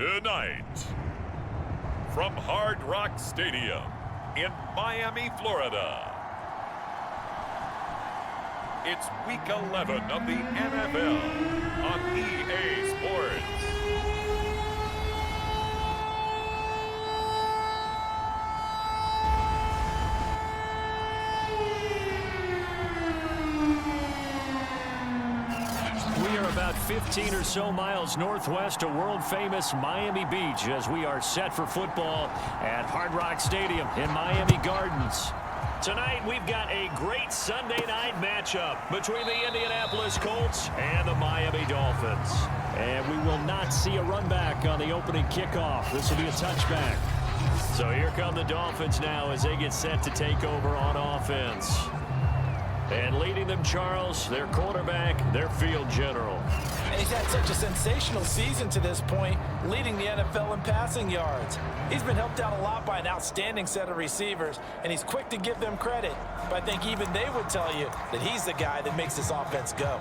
Tonight, from Hard Rock Stadium in Miami, Florida, it's Week 11 of the NFL on EA Sports. We are about 15 or so miles northwest of world-famous Miami Beach as we are set for football at Hard Rock Stadium in Miami Gardens. Tonight, we've got a great Sunday night matchup between the Indianapolis Colts and the Miami Dolphins. And we will not see a run back on the opening kickoff. This will be a touchback. So here come the Dolphins now as they get set to take over on offense. And leading them, Charles, their quarterback, their field general. And he's had such a sensational season to this point, leading the NFL in passing yards. He's been helped out a lot by an outstanding set of receivers, and he's quick to give them credit. But I think even they would tell you that he's the guy that makes this offense go.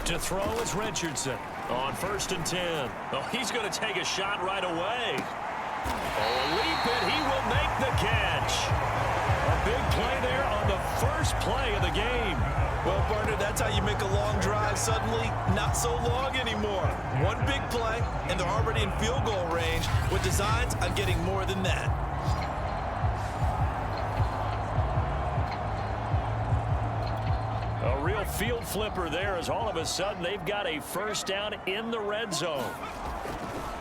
To throw is Richardson on 1st and 10. Oh, he's going to take a shot right away. Oh, leap it. He will make the catch. A big play there on the first play of the game. Well, partner, that's how you make a long drive suddenly not so long anymore. One big play, and they're already in field goal range with designs on getting more than that. A real field flipper there as all of a sudden they've got a first down in the red zone.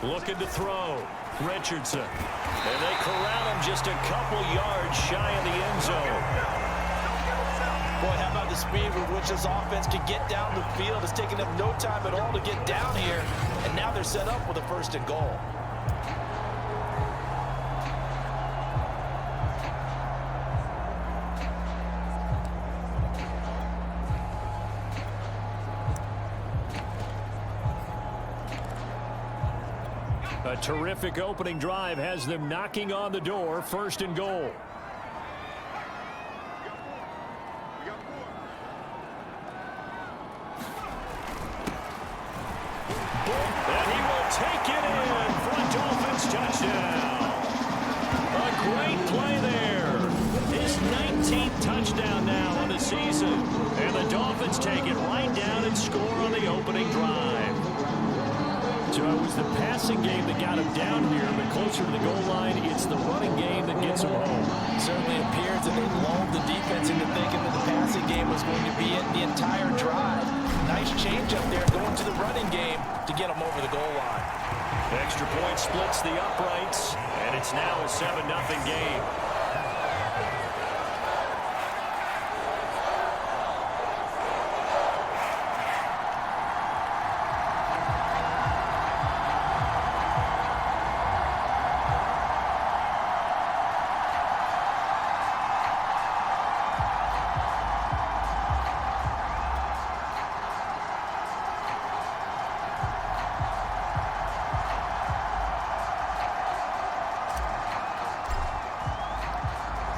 Looking to throw. Richardson. And they corral him just a couple yards shy of the end zone. Boy, how about the speed with which this offense can get down the field? It's taken them no time at all to get down here, and now they're set up with a 1st and goal. A terrific opening drive has them knocking on the door, 1st and goal. And he will take it in for a Dolphins touchdown. A great play there. His 19th touchdown now on the season. And the Dolphins take it right down and score on the opening drive. So it was the passing game that got him down here, but closer to the goal line, it's the running game that gets him home. Certainly appears that they lulled the defense into thinking that the passing game was going to be it the entire drive. Nice change up there going to the running game to get them over the goal line. Extra point splits the uprights, and it's now a 7-0 game.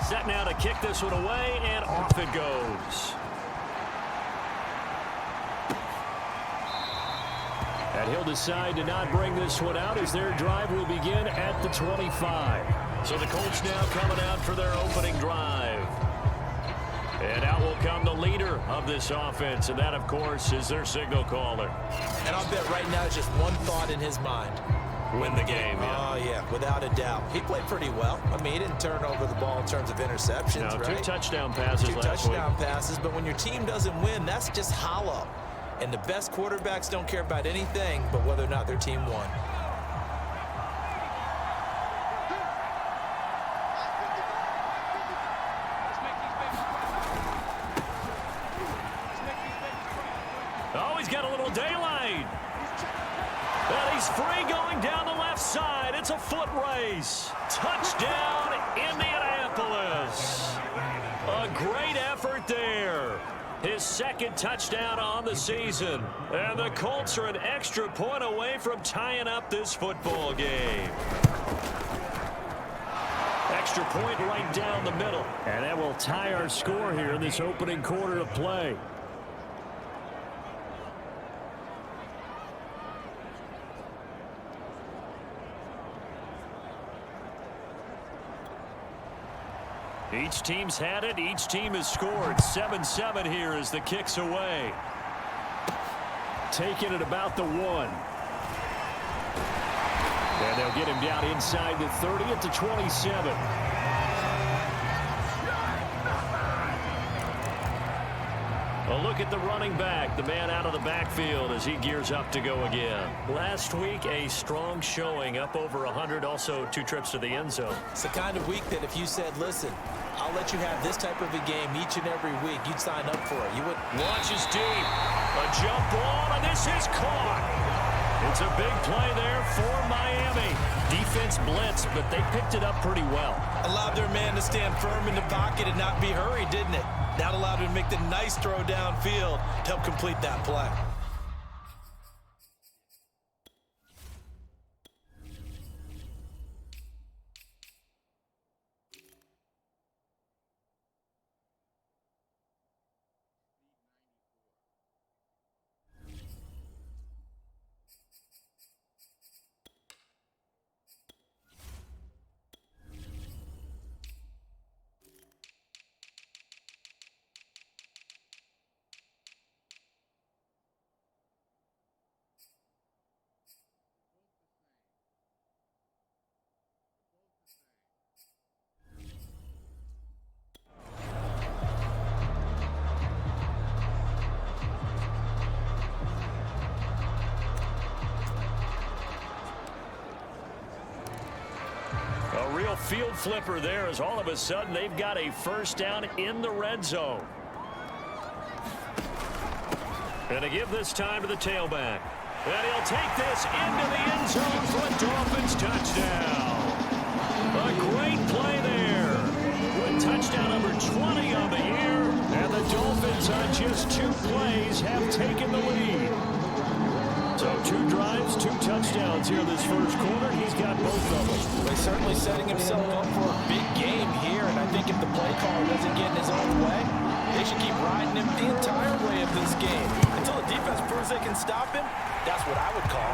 Set now to kick this one away, and off it goes. And he'll decide to not bring this one out as their drive will begin at the 25. So the Colts now coming out for their opening drive. And out will come the leader of this offense, and that, of course, is their signal caller. And I'll bet right now it's just one thought in his mind. Win the game, yeah. Oh, yeah, without a doubt. He played pretty well. I mean, he didn't turn over the ball in terms of interceptions, no, right? 2 touchdown passes Two last week. touchdown passes, but when your team doesn't win, that's just hollow. And the best quarterbacks don't care about anything but whether or not their team won. Oh, he's got a little daylight. And he's free going down the left side. It's a foot race. Touchdown, Indianapolis. A great effort there. His 2nd touchdown on the season. And the Colts are an extra point away from tying up this football game. extra point right down the middle. And that will tie our score here in this opening quarter of play. Each team's had it. Each team has scored. 7-7 here as the kick's away. Taking it about the 1. And they'll get him down inside the 30 at the 27. A look at the running back, the man out of the backfield as he gears up to go again. Last week, a strong showing, up over 100, also 2 trips to the end zone. It's the kind of week that if you said, listen, I'll let you have this type of a game each and every week, you'd sign up for it. You would. Launches deep. A jump ball, and this is caught. It's a big play there for Miami. Defense blitzed, but they picked it up pretty well. Allowed their man to stand firm in the pocket and not be hurried, didn't it? That allowed him to make the nice throw downfield to help complete that play. A real field flipper there as all of a sudden they've got a first down in the red zone. And to give this time to the tailback. And he'll take this into the end zone for a Dolphins touchdown. A great play there. With touchdown number 20 on the year. And the Dolphins on just 2 plays have taken the lead. So 2 drives, 2 touchdowns here this first quarter. He's got both of them. He's certainly setting himself up for a big game here, and I think if the play caller doesn't get in his own way, they should keep riding him the entire way of this game. Until the defense proves they can stop him, that's what I would call.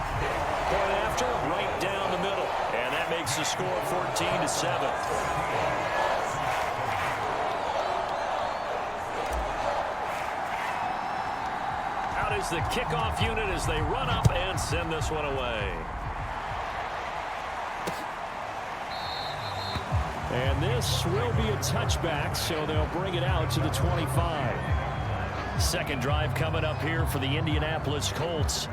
Point after, right down the middle. And that makes the score 14-7. Is the kickoff unit as they run up and send this one away. And this will be a touchback, so they'll bring it out to the 25. Second drive coming up here for the Indianapolis Colts.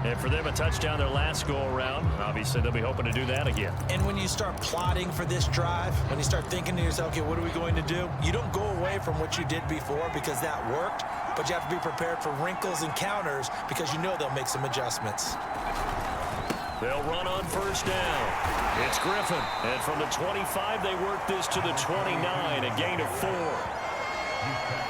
And for them, a touchdown their last go-around. Obviously, they'll be hoping to do that again. And when you start plotting for this drive, when you start thinking to yourself, okay, what are we going to do? You don't go away from what you did before because that worked, but you have to be prepared for wrinkles and counters because you know they'll make some adjustments. They'll run on first down. It's Griffin. And from the 25, they work this to the 29, a gain of 4.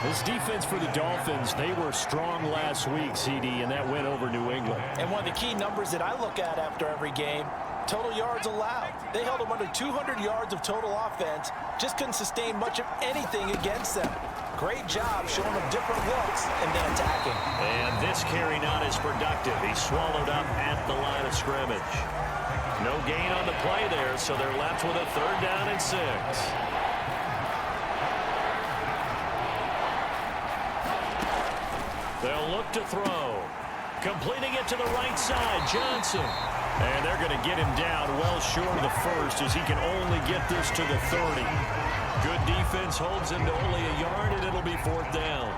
This defense for the Dolphins, they were strong last week, CD, and that went over New England. And one of the key numbers that I look at after every game, total yards allowed. They held them under 200 yards of total offense, just couldn't sustain much of anything against them. Great job showing them different looks and then attacking. And this carry not as productive. He's swallowed up at the line of scrimmage. No gain on the play there, so they're left with a 3rd down and 6. They'll look to throw. Completing it to the right side, Johnson. And they're going to get him down well short of the first as he can only get this to the 30. Good defense holds him to only a yard, and it'll be 4th down.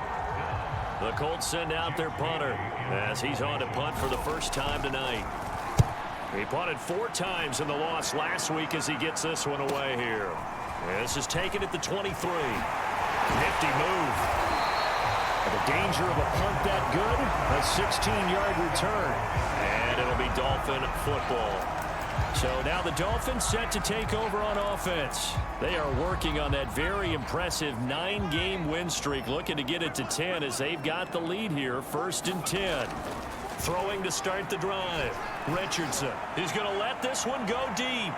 The Colts send out their punter as he's on to punt for the first time tonight. He punted 4 times in the loss last week as he gets this one away here. And this is taken at the 23. Nifty move. The danger of a punt that good, a 16-yard return. And it'll be Dolphin football. So now the Dolphins set to take over on offense. They are working on that very impressive 9-game win streak, looking to get it to 10 as they've got the lead here, 1st and 10. Throwing to start the drive. Richardson is going to let this one go deep.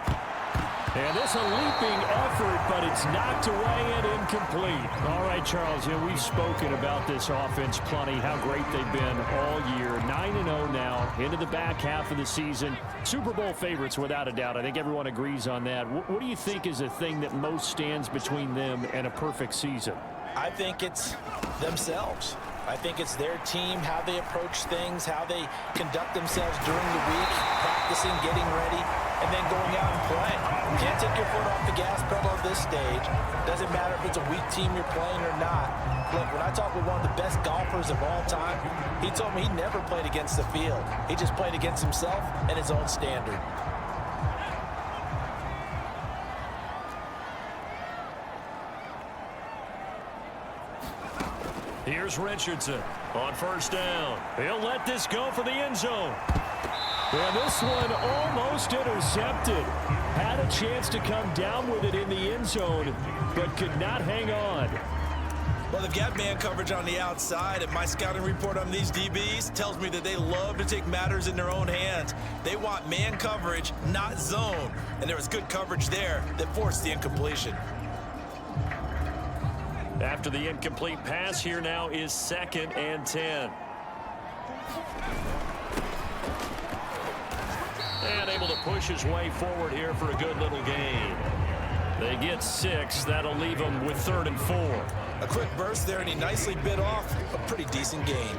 And this a leaping effort, but it's knocked away and incomplete. All right, Charles, we've spoken about this offense plenty, how great they've been all year. 9-0 now into the back half of the season. Super Bowl favorites without a doubt. I think everyone agrees on that. What do you think is the thing that most stands between them and a perfect season? I think it's themselves. I think it's their team, how they approach things, how they conduct themselves during the week, practicing, getting ready, and then going out and playing. You can't take your foot off the gas pedal at this stage. Doesn't matter if it's a weak team you're playing or not. Look, when I talk with one of the best golfers of all time, he told me he never played against the field. He just played against himself and his own standard. Here's Richardson on first down. He'll let this go for the end zone. And this one almost intercepted. Had a chance to come down with it in the end zone, but could not hang on. Well, they've got man coverage on the outside, and my scouting report on these DBs tells me that they love to take matters in their own hands. They want man coverage, not zone. And there was good coverage there that forced the incompletion. After the incomplete pass, here now is 2nd and 10. And able to push his way forward here for a good little gain. They get 6. That'll leave them with 3rd and 4. A quick burst there, and he nicely bit off a pretty decent gain.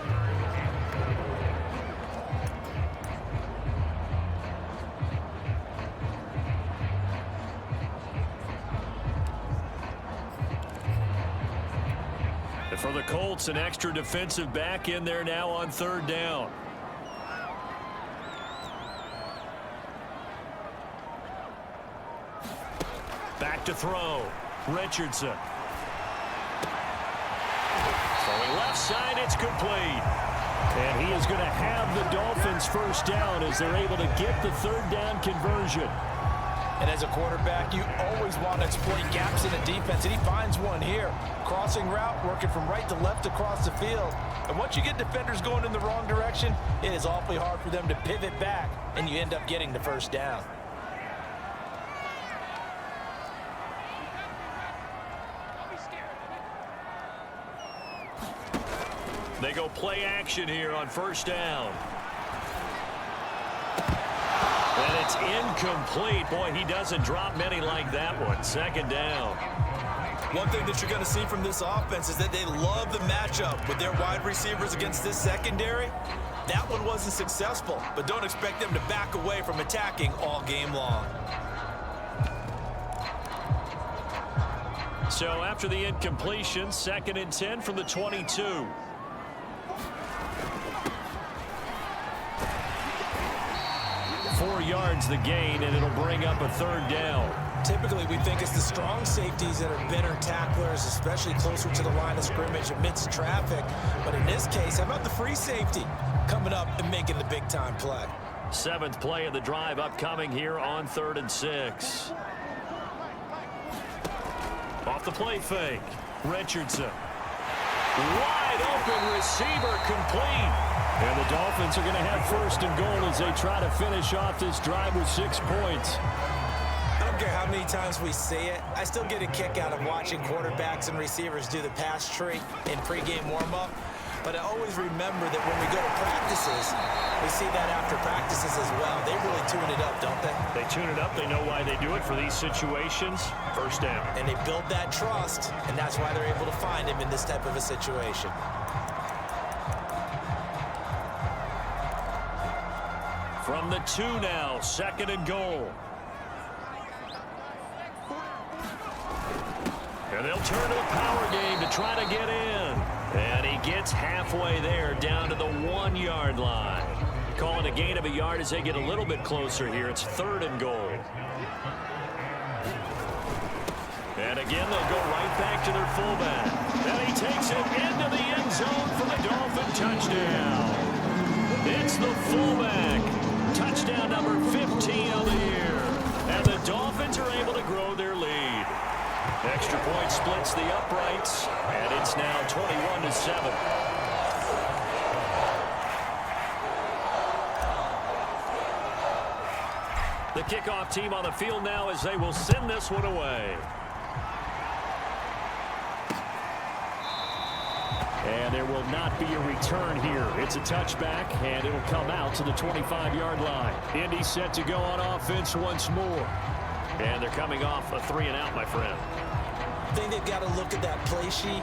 For the Colts, an extra defensive back in there now on 3rd down. Back to throw. Richardson. Throwing left side, it's complete. And he is going to have the Dolphins first down as they're able to get the 3rd down conversion. And as a quarterback, you always want to exploit gaps in the defense, and he finds one here. Crossing route, working from right to left across the field. And once you get defenders going in the wrong direction, it is awfully hard for them to pivot back, and you end up getting the first down. They go play action here on first down. And it's incomplete. Boy, he doesn't drop many like that one. 2nd down. One thing that you're going to see from this offense is that they love the matchup with their wide receivers against this secondary. That one wasn't successful, but don't expect them to back away from attacking all game long. So after the incompletion, 2nd and 10 from the 22. Yards the gain, and it'll bring up a 3rd down. Typically, we think it's the strong safeties that are better tacklers, especially closer to the line of scrimmage amidst traffic. But in this case, how about the free safety coming up and making the big-time play? 7th play of the drive upcoming here on 3rd and 6. Off the play fake. Richardson. Wide open receiver complete. And the Dolphins are going to have 1st and goal as they try to finish off this drive with 6 points. I don't care how many times we say it. I still get a kick out of watching quarterbacks and receivers do the pass tree in pregame warm-up. But I always remember that when we go to practices, we see that after practices as well. They really tune it up, don't they? They tune it up. They know why they do it for these situations. 1st down. And they build that trust, and that's why they're able to find him in this type of a situation. From the 2 now, 2nd and goal. And they'll turn to a power game to try to get in. And he gets halfway there down to the 1-yard line. Calling a gain of a yard as they get a little bit closer here. It's 3rd and goal. And again, they'll go right back to their fullback. And he takes it into the end zone for the Dolphin touchdown. It's the fullback. Touchdown number 15 of the year. And the Dolphins are able to grow their lead. Extra point splits the uprights, and it's now 21-7. The kickoff team on the field now as they will send this one away. And there will not be a return here. It's a touchback, and it'll come out to the 25-yard line. Indy set to go on offense once more. And they're coming off a 3-and-out, my friend. I think they've got to look at that play sheet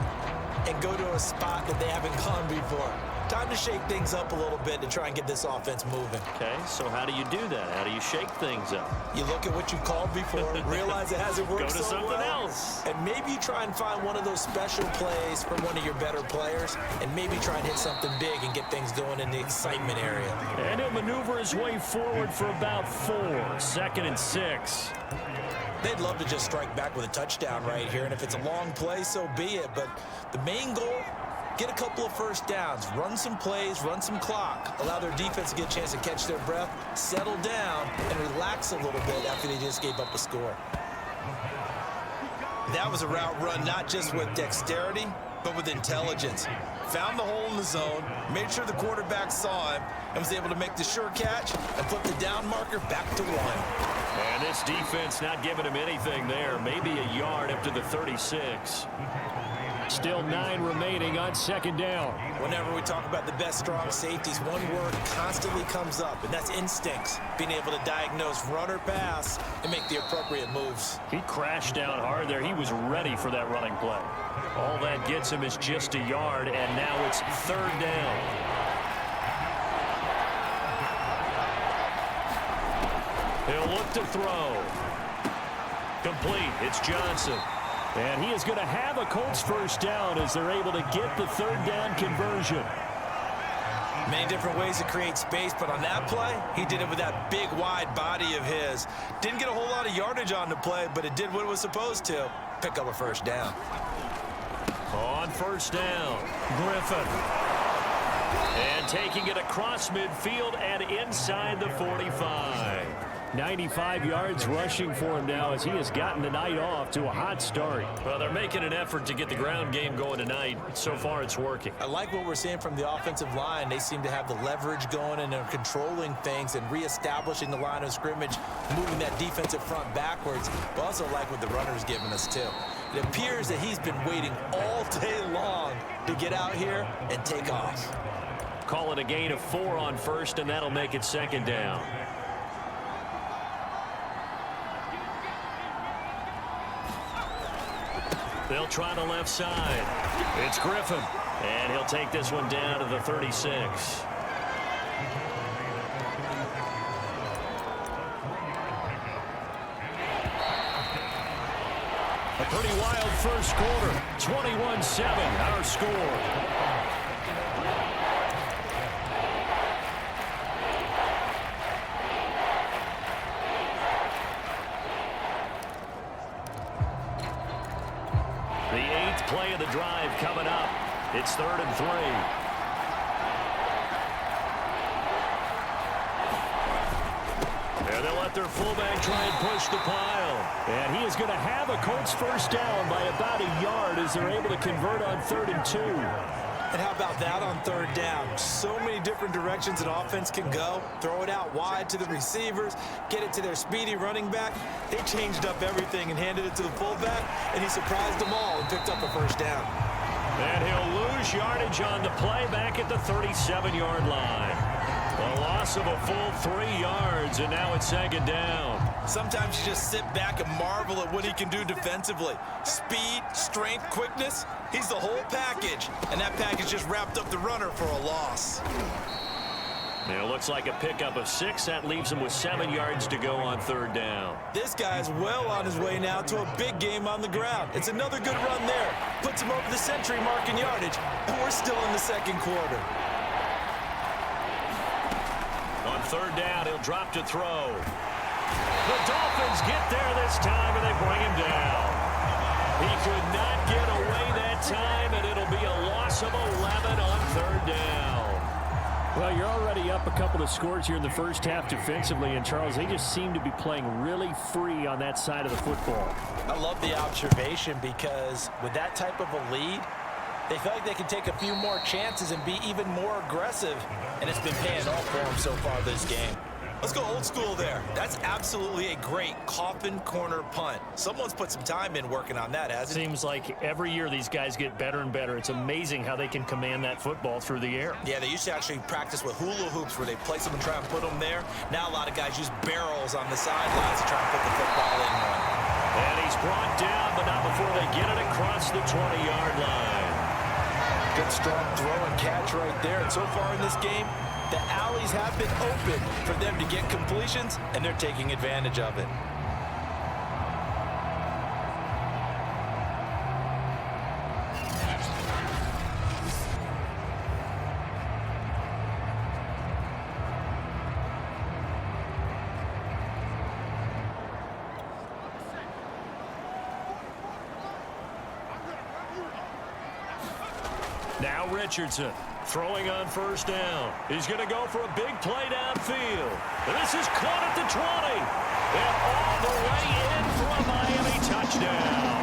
and go to a spot that they haven't gone before. Time to shake things up a little bit to try and get this offense moving. Okay, so how do you do that? How do you shake things up? You look at what you called before, realize it hasn't worked so well. Go to something else. And maybe you try and find one of those special plays from one of your better players, and maybe try and hit something big and get things going in the excitement area. And he'll maneuver his way forward for about 4. 2nd and 6. They'd love to just strike back with a touchdown right here, and if it's a long play, so be it. But the main goal, get a couple of first downs, run some plays, run some clock, allow their defense to get a chance to catch their breath, settle down, and relax a little bit after they just gave up a score. That was a route run not just with dexterity, but with intelligence. Found the hole in the zone, made sure the quarterback saw him, and was able to make the sure catch and flip the down marker back to 1. And this defense not giving him anything there. Maybe a yard up to the 36. Still 9 remaining on 2nd down. Whenever we talk about the best strong safeties, one word constantly comes up, and that's instincts. Being able to diagnose run or pass and make the appropriate moves. He crashed down hard there. He was ready for that running play. All that gets him is just a yard, and now it's 3rd down. He'll look to throw. Complete. It's Johnson. And he is going to have a Colts first down as they're able to get the 3rd down conversion. Many different ways to create space, but on that play, he did it with that big, wide body of his. Didn't get a whole lot of yardage on the play, but it did what it was supposed to. Pick up a first down. On 1st down, Griffin. And taking it across midfield and inside the 45. 95 yards rushing for him now as he has gotten the night off to a hot start. Well, they're making an effort to get the ground game going tonight. So far, it's working. I like what we're seeing from the offensive line. They seem to have the leverage going and they're controlling things and reestablishing the line of scrimmage, moving that defensive front backwards. But also like what the runner's giving us, too. It appears that he's been waiting all day long to get out here and take off. Call it a gain of 4 on 1st, and that'll make it 2nd down. They'll try the left side. It's Griffin. And he'll take this one down to the 36. A pretty wild first quarter. 21-7, our score. The 8th play of the drive coming up. It's 3rd and 3. And they'll let their fullback try and push the pile. And he is going to have a Colts first down by about a yard as they're able to convert on 3rd and 2. And how about that on 3rd down? So many different directions an offense can go. Throw it out wide to the receivers, get it to their speedy running back. They changed up everything and handed it to the fullback, and he surprised them all and picked up a first down. And he'll lose yardage on the play back at the 37-yard line. A loss of a full 3 yards, and now it's 2nd down. Sometimes you just sit back and marvel at what he can do defensively. Speed, strength, quickness, he's the whole package. And that package just wrapped up the runner for a loss. And it looks like a pickup of 6. That leaves him with 7 yards to go on 3rd down. This guy's well on his way now to a big game on the ground. It's another good run there. Puts him over the century mark in yardage. And we're still in the 2nd quarter. On 3rd down, he'll drop to throw. The Dolphins get there this time, and they bring him down. He could not get away that time, and it'll be a loss of 11 on 3rd down. Well, you're already up a couple of scores here in the first half defensively, and Charles, they just seem to be playing really free on that side of the football. I love the observation because with that type of a lead, they feel like they can take a few more chances and be even more aggressive, and it's been paying off for them so far this game. Let's go old school there. That's absolutely a great coffin corner punt. Someone's put some time in working on that, hasn't it? Seems like every year these guys get better and better. It's amazing how they can command that football through the air. Yeah, they used to actually practice with hula hoops where they place them and try and put them there. Now a lot of guys use barrels on the sidelines to try and put the football in one. And he's brought down, but not before they get it across the 20-yard line. Good strong throw and catch right there. And so far in this game, the alleys have been open for them to get completions, and they're taking advantage of it. Now Richardson throwing on first down. He's going to go for a big play downfield. This is caught at the 20. And all the way in for a Miami touchdown.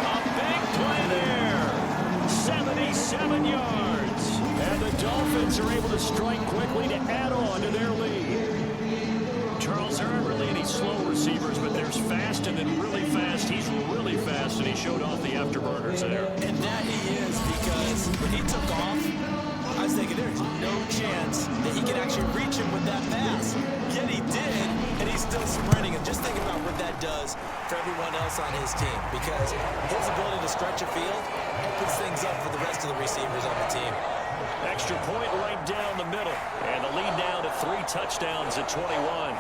A big play there. 77 yards. And the Dolphins are able to strike quickly to add on to their lead. Charles, there aren't really any slow receivers, but there's fast and then really fast. He's really fast, and he showed off the afterburners there. And that he is, because when he took off, I was thinking there's no chance that he could actually reach him with that pass. Yet he did, and he's still sprinting. And just think about what that does for everyone else on his team, because his ability to stretch a field opens things up for the rest of the receivers on the team. Extra point right down the middle. And the lead down to 3 touchdowns at 21.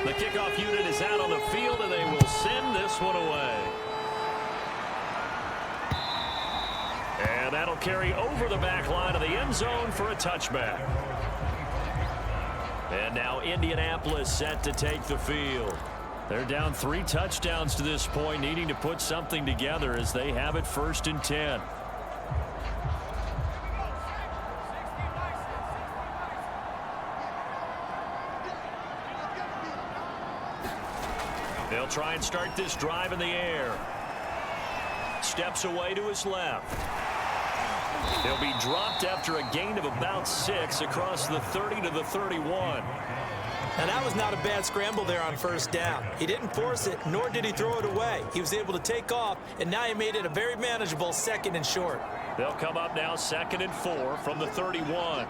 The kickoff unit is out on the field, and they will send this one away. And that'll carry over the back line of the end zone for a touchback. And now Indianapolis set to take the field. They're down 3 touchdowns to this point, needing to put something together as they have it 1st and 10. They'll try and start this drive in the air. Steps away to his left. He'll be dropped after a gain of about 6 across the 30 to the 31. And that was not a bad scramble there on first down. He didn't force it, nor did he throw it away. He was able to take off, and now he made it a very manageable 2nd and short. They'll come up now 2nd and 4 from the 31.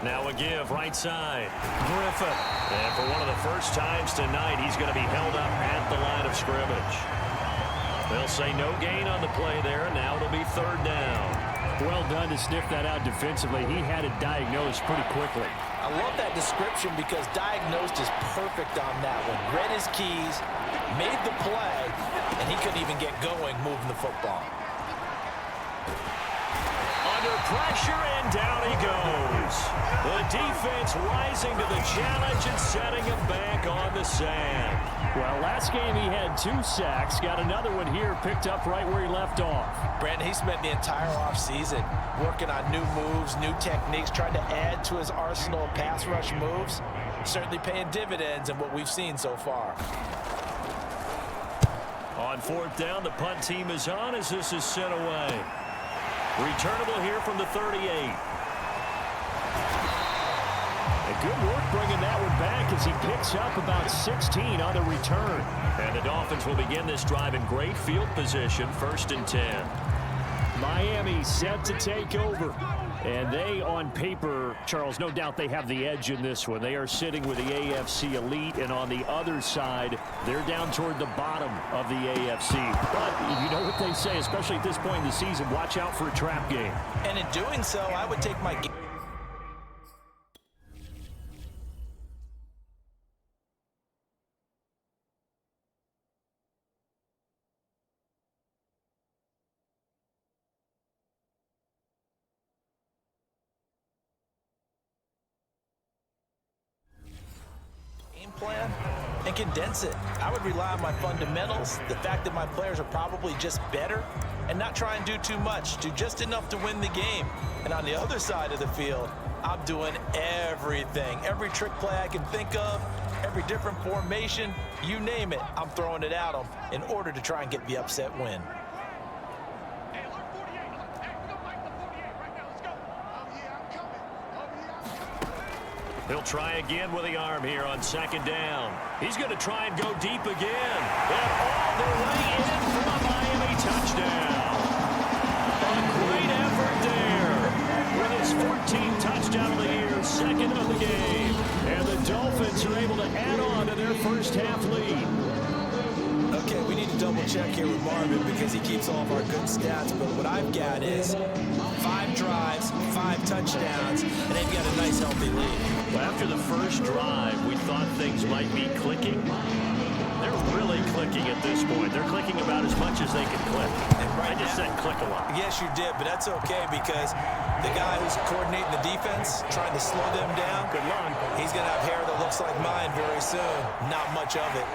Now a give right side. Griffin. And for one of the first times tonight, he's going to be held up at the line of scrimmage. They'll say no gain on the play there, and now it'll be 3rd down. Well done to sniff that out defensively. He had it diagnosed pretty quickly. I love that description because diagnosed is perfect on that one. Read his keys, made the play, and he couldn't even get going moving the football. Under pressure, and down he goes. The defense rising to the challenge and setting him back on the sand. Well, last game he had 2 sacks. Got another one here, picked up right where he left off. Brandon, he spent the entire offseason working on new moves, new techniques, trying to add to his arsenal of pass rush moves. Certainly paying dividends in what we've seen so far. On 4th down, the punt team is on as this is sent away. Returnable here from the 38. Good work bringing that one back as he picks up about 16 on the return. And the Dolphins will begin this drive in great field position, 1st and 10. Miami set to take over. And they, on paper, Charles, no doubt they have the edge in this one. They are sitting with the AFC elite, and on the other side, they're down toward the bottom of the AFC. But you know what they say, especially at this point in the season, watch out for a trap game. And in doing so, I would take my game. Plan and condense it. I would rely on my fundamentals, the fact that my players are probably just better, and not try and do too much, do just enough to win the game. And on the other side of the field, I'm doing everything, every trick play I can think of, every different formation, you name it, I'm throwing it at them in order to try and get the upset win. He'll try again with the arm here on second down. He's going to try and go deep again. And all the way in for a Miami touchdown. A great effort there. With his 14th touchdown of the year, second of the game. And the Dolphins are able to add on to their first half lead. Okay, we need to double check here with Marvin because he keeps all of our good stats. But what I've got is 5 drives, 5 touchdowns, and they've got a nice healthy lead. After the first drive, we thought things might be clicking. They're really clicking at this point. They're clicking about as much as they can click. And right I just said click a lot. Yes, you did, but that's okay because the guy who's coordinating the defense, trying to slow them down, good luck. He's going to have hair that looks like mine very soon. Not much of it.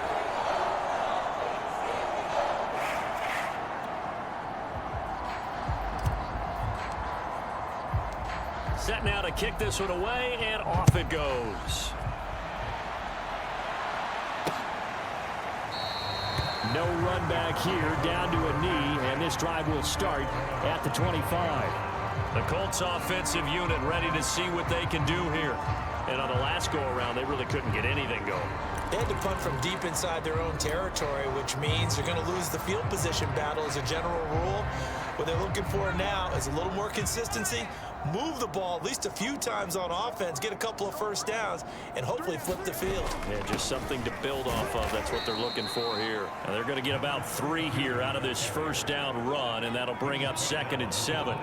Set now to kick this one away, and off it goes. No run back here, down to a knee, and this drive will start at the 25. The Colts offensive unit ready to see what they can do here. And on the last go-around, they really couldn't get anything going. They had to punt from deep inside their own territory, which means they're going to lose the field position battle as a general rule. What they're looking for now is a little more consistency, move the ball at least a few times on offense, get a couple of first downs, and hopefully flip the field. Yeah, just something to build off of. That's what they're looking for here. And they're going to get about 3 here out of this first down run, and that'll bring up 2nd and 7.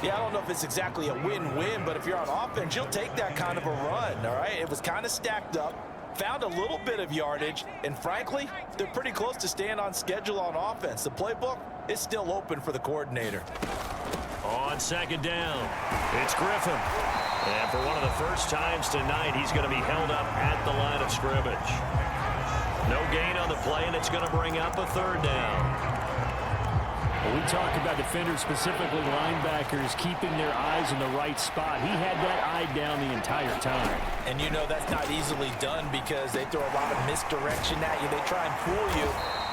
Yeah, I don't know if it's exactly a win-win, but if you're on offense, you'll take that kind of a run, all right? It was kind of stacked up, found a little bit of yardage, and frankly, they're pretty close to staying on schedule on offense. The playbook is still open for the coordinator. On 2nd down, it's Griffin. And for one of the first times tonight, he's going to be held up at the line of scrimmage. No gain on the play, and it's going to bring up a 3rd down. Well, we talk about defenders, specifically linebackers, keeping their eyes in the right spot. He had that eye down the entire time. And you know that's not easily done because they throw a lot of misdirection at you. They try and fool you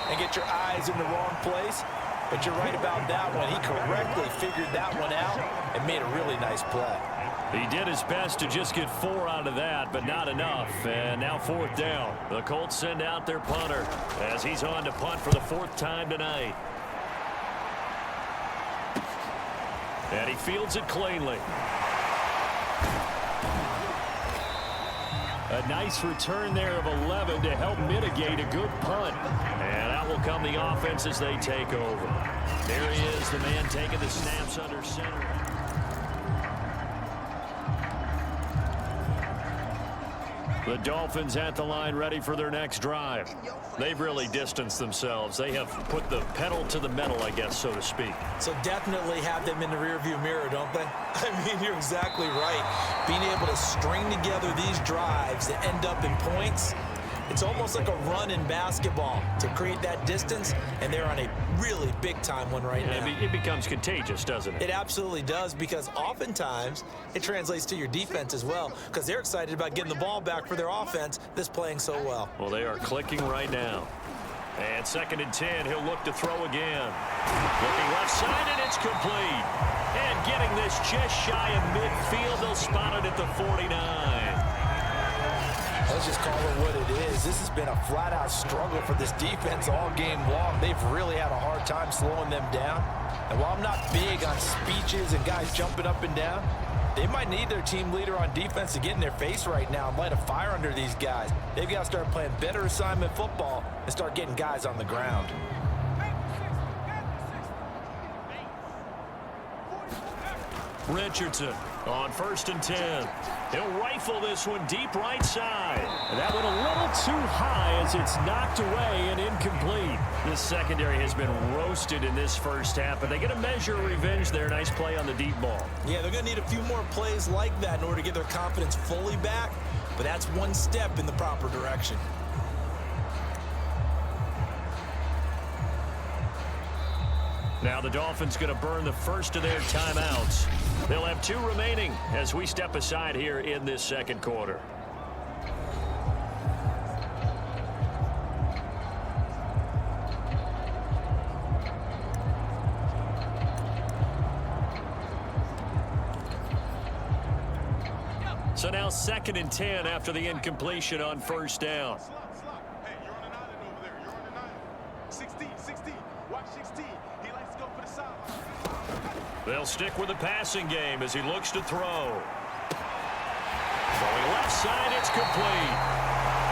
and get your eyes in the wrong place. But you're right about that one. He correctly figured that one out and made a really nice play. He did his best to just get 4 out of that, but not enough. And now 4th down. The Colts send out their punter as he's on to punt for the 4th time tonight. And he fields it cleanly. A nice return there of 11 to help mitigate a good punt. And out will come the offense as they take over. There he is, the man taking the snaps under center. The Dolphins at the line ready for their next drive. They've really distanced themselves. They have put the pedal to the metal, I guess, so to speak. So definitely have them in the rearview mirror, don't they? I mean, you're exactly right. Being able to string together these drives that end up in points, it's almost like a run in basketball to create that distance, and they're on a really big-time one right now. It becomes contagious, doesn't it? It absolutely does, because oftentimes it translates to your defense as well, because they're excited about getting the ball back for their offense that's playing so well. Well, they are clicking right now. And 2nd and 10, he'll look to throw again. Looking left side, and it's complete. And getting this just shy of midfield, they'll spot it at the 49. Let's just call it what it is. This has been a flat-out struggle for this defense all game long. They've really had a hard time slowing them down. And while I'm not big on speeches and guys jumping up and down, they might need their team leader on defense to get in their face right now and light a fire under these guys. They've got to start playing better assignment football and start getting guys on the ground. Richardson on 1st and 10. He'll rifle this one deep right side. And that one a little too high as it's knocked away and incomplete. This secondary has been roasted in this first half, but they get a measure of revenge there. Nice play on the deep ball. Yeah, they're going to need a few more plays like that in order to get their confidence fully back, but that's one step in the proper direction. Now the Dolphins going to burn the first of their timeouts. They'll have 2 remaining as we step aside here in this 2nd quarter. So now 2nd and 10 after the incompletion on first down. Hey, you're on an island over there. You're on an island. 16. Watch 16. He likes to go for the sideline. They'll stick with the passing game as he looks to throw. Throwing left side, it's complete.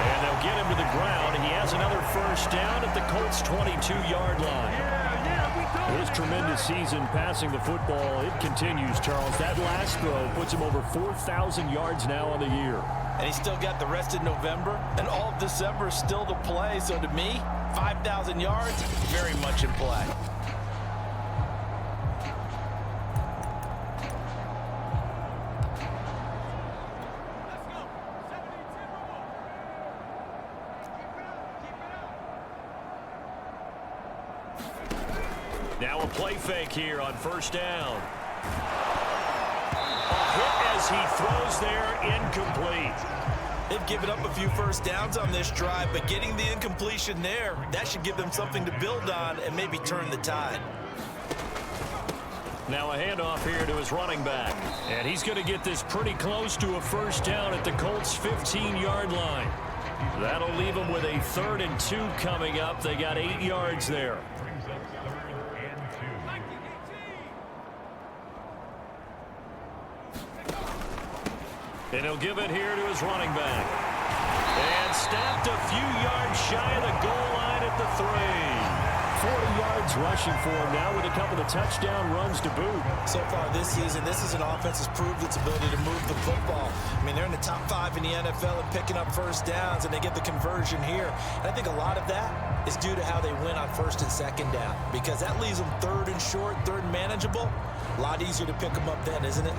And they'll get him to the ground, and he has another first down at the Colts' 22-yard line. His tremendous season passing the football, it continues, Charles. That last throw puts him over 4,000 yards now on the year. And he's still got the rest of November and all of December still to play. So to me, 5,000 yards, very much in play. Now a play fake here on first down. A hit as he throws there, incomplete. They've given up a few first downs on this drive, but getting the incompletion there, that should give them something to build on and maybe turn the tide. Now a handoff here to his running back. And he's going to get this pretty close to a first down at the Colts' 15-yard line. That'll leave them with a 3rd and 2 coming up. They got 8 yards there. And he'll give it here to his running back. And stopped a few yards shy of the goal line at the 3. 40 yards rushing for him now with a couple of touchdown runs to boot. So far this season, this is an offense that's proved its ability to move the football. I mean, they're in the top 5 in the NFL and picking up first downs, and they get the conversion here. And I think a lot of that is due to how they win on 1st and 2nd down, because that leaves them 3rd and short, 3rd and manageable. A lot easier to pick them up then, isn't it?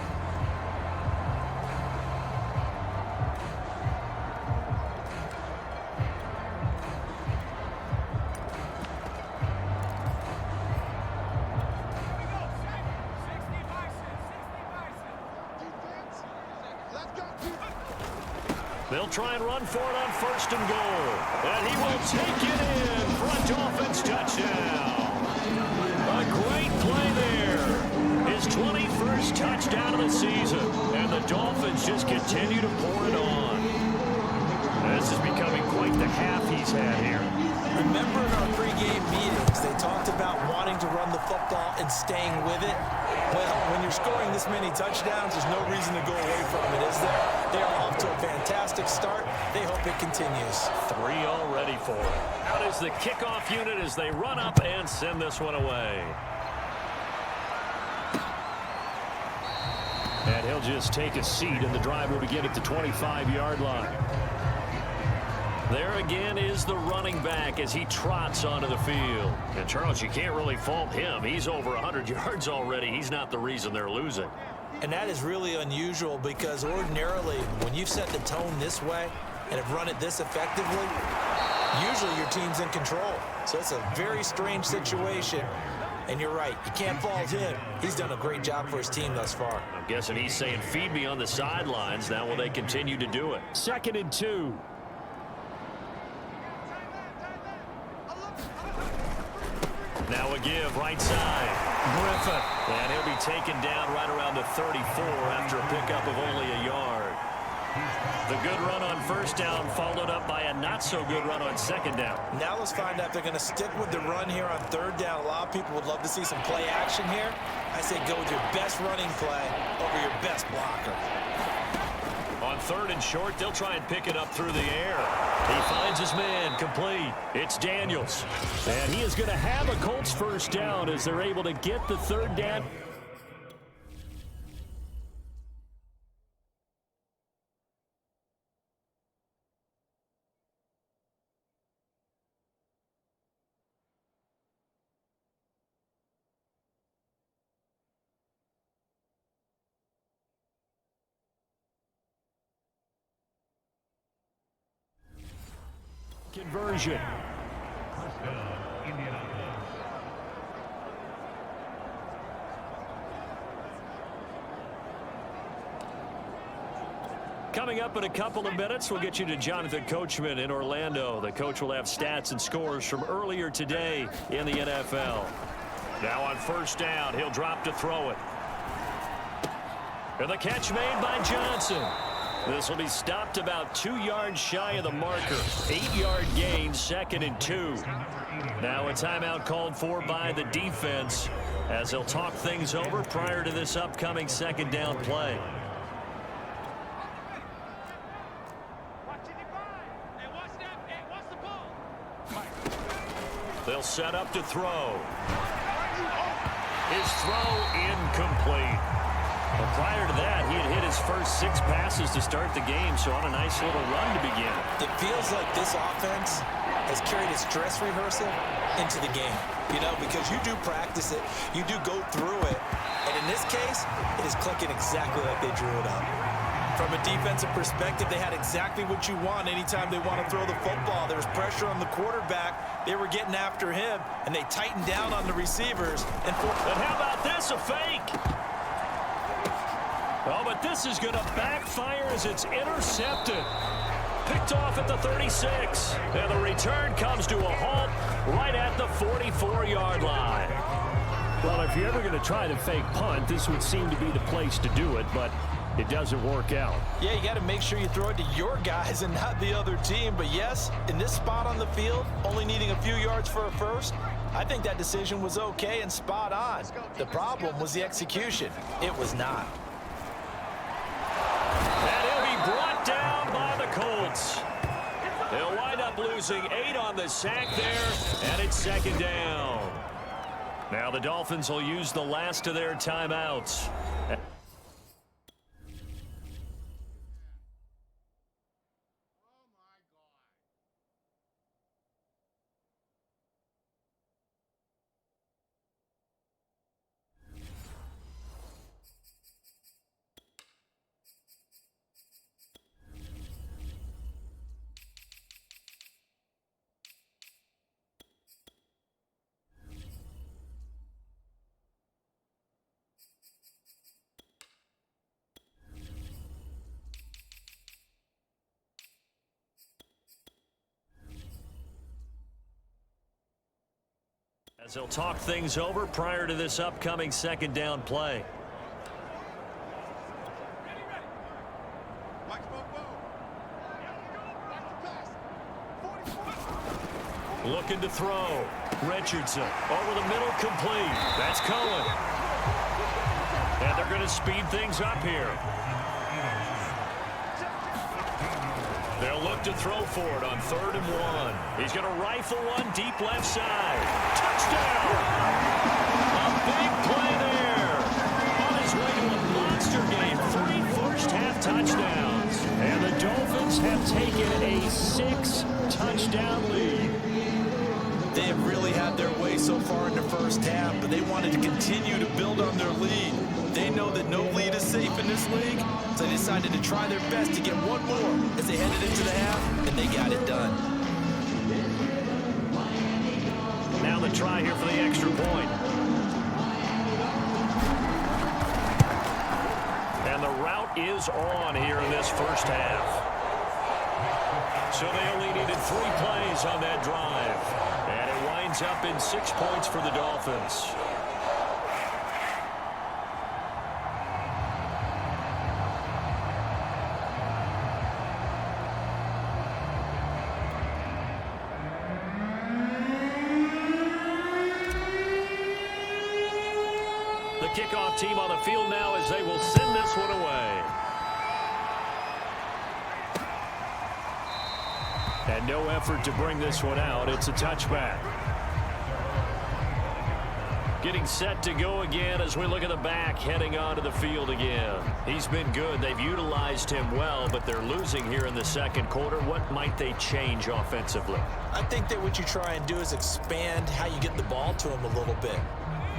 They'll try and run for it on 1st and goal. And he will take it in for a Dolphins touchdown. A great play there. His 21st touchdown of the season. And the Dolphins just continue to pour it on. This is becoming quite the half he's had here. Remember in our pregame meetings, they talked about wanting to run the football and staying with it. Well, when you're scoring this many touchdowns, there's no reason to go away from it, is there? They are off to a fantastic start. They hope it continues. 3 already for it. Out is the kickoff unit as they run up and send this one away. And he'll just take a seat, and the drive will begin at the 25-yard line. There again is the running back as he trots onto the field. And, Charles, you can't really fault him. He's over 100 yards already. He's not the reason they're losing. And that is really unusual because ordinarily when you've set the tone this way and have run it this effectively, usually your team's in control. So it's a very strange situation. And you're right, you can't fault him. He's done a great job for his team thus far. I'm guessing he's saying, feed me on the sidelines. Now will they continue to do it? 2nd and 2. Now a give, right side. Griffin. And he'll be taken down right around the 34 after a pickup of only a yard. The good run on 1st down followed up by a not-so-good run on 2nd down. Now let's find out if they're going to stick with the run here on 3rd down. A lot of people would love to see some play action here. I say go with your best running play over your best blocker. On 3rd and short, they'll try and pick it up through the air. He finds his man, complete. It's Daniels. And he is going to have a Colts first down as they're able to get the 3rd down. Conversion. Coming up in a couple of minutes, we'll get you to Jonathan Coachman in Orlando. The coach will have stats and scores from earlier today in the NFL. Now on 1st down, he'll drop to throw it. And the catch made by Johnson. This will be stopped about 2 yards shy of the marker. 8-yard gain, 2nd and 2. Now a timeout called for by the defense as they'll talk things over prior to this upcoming 2nd down play. They'll set up to throw. His throw incomplete. But prior to that, he had hit his first 6 passes to start the game, so on a nice little run to begin. It feels like this offense has carried its dress rehearsal into the game, you know, because you do practice it, you do go through it, and in this case, it is clicking exactly like they drew it up. From a defensive perspective, they had exactly what you want anytime they want to throw the football. There was pressure on the quarterback. They were getting after him, and they tightened down on the receivers. But how about this, a fake? Oh, but this is going to backfire as it's intercepted. Picked off at the 36. And the return comes to a halt right at the 44-yard line. Well, if you're ever going to try to fake punt, this would seem to be the place to do it, but it doesn't work out. Yeah, you got to make sure you throw it to your guys and not the other team. But yes, in this spot on the field, only needing a few yards for a first, I think that decision was okay and spot on. The problem was the execution. It was not. And he'll be brought down by the Colts. They'll wind up losing 8 on the sack there, and it's 2nd down. Now the Dolphins will use the last of their timeouts. As they'll talk things over prior to this upcoming 2nd down play. Looking to throw. Richardson over the middle, complete. That's Cohen. And they're going to speed things up here. They'll look to throw for it on 3rd and 1. He's going to rifle one deep left side. Touchdown! A big play there. On his way to a monster game. 3 first-half touchdowns. And the Dolphins have taken a 6-touchdown lead. They have really had their way so far in the first half, but they wanted to continue to build on their lead. They know that no lead is safe in this league, so they decided to try their best to get one more as they headed into the half, and they got it done. Now the try here for the extra point. And the route is on here in this first half. So they only needed 3 plays on that drive. And it winds up in 6 points for the Dolphins. The kickoff team on the field now as they will send this one away. And no effort to bring this one out. It's a touchback. Getting set to go again as we look at the back heading onto the field again. He's been good. They've utilized him well, but they're losing here in the 2nd quarter. What might they change offensively? I think that what you try and do is expand how you get the ball to him a little bit.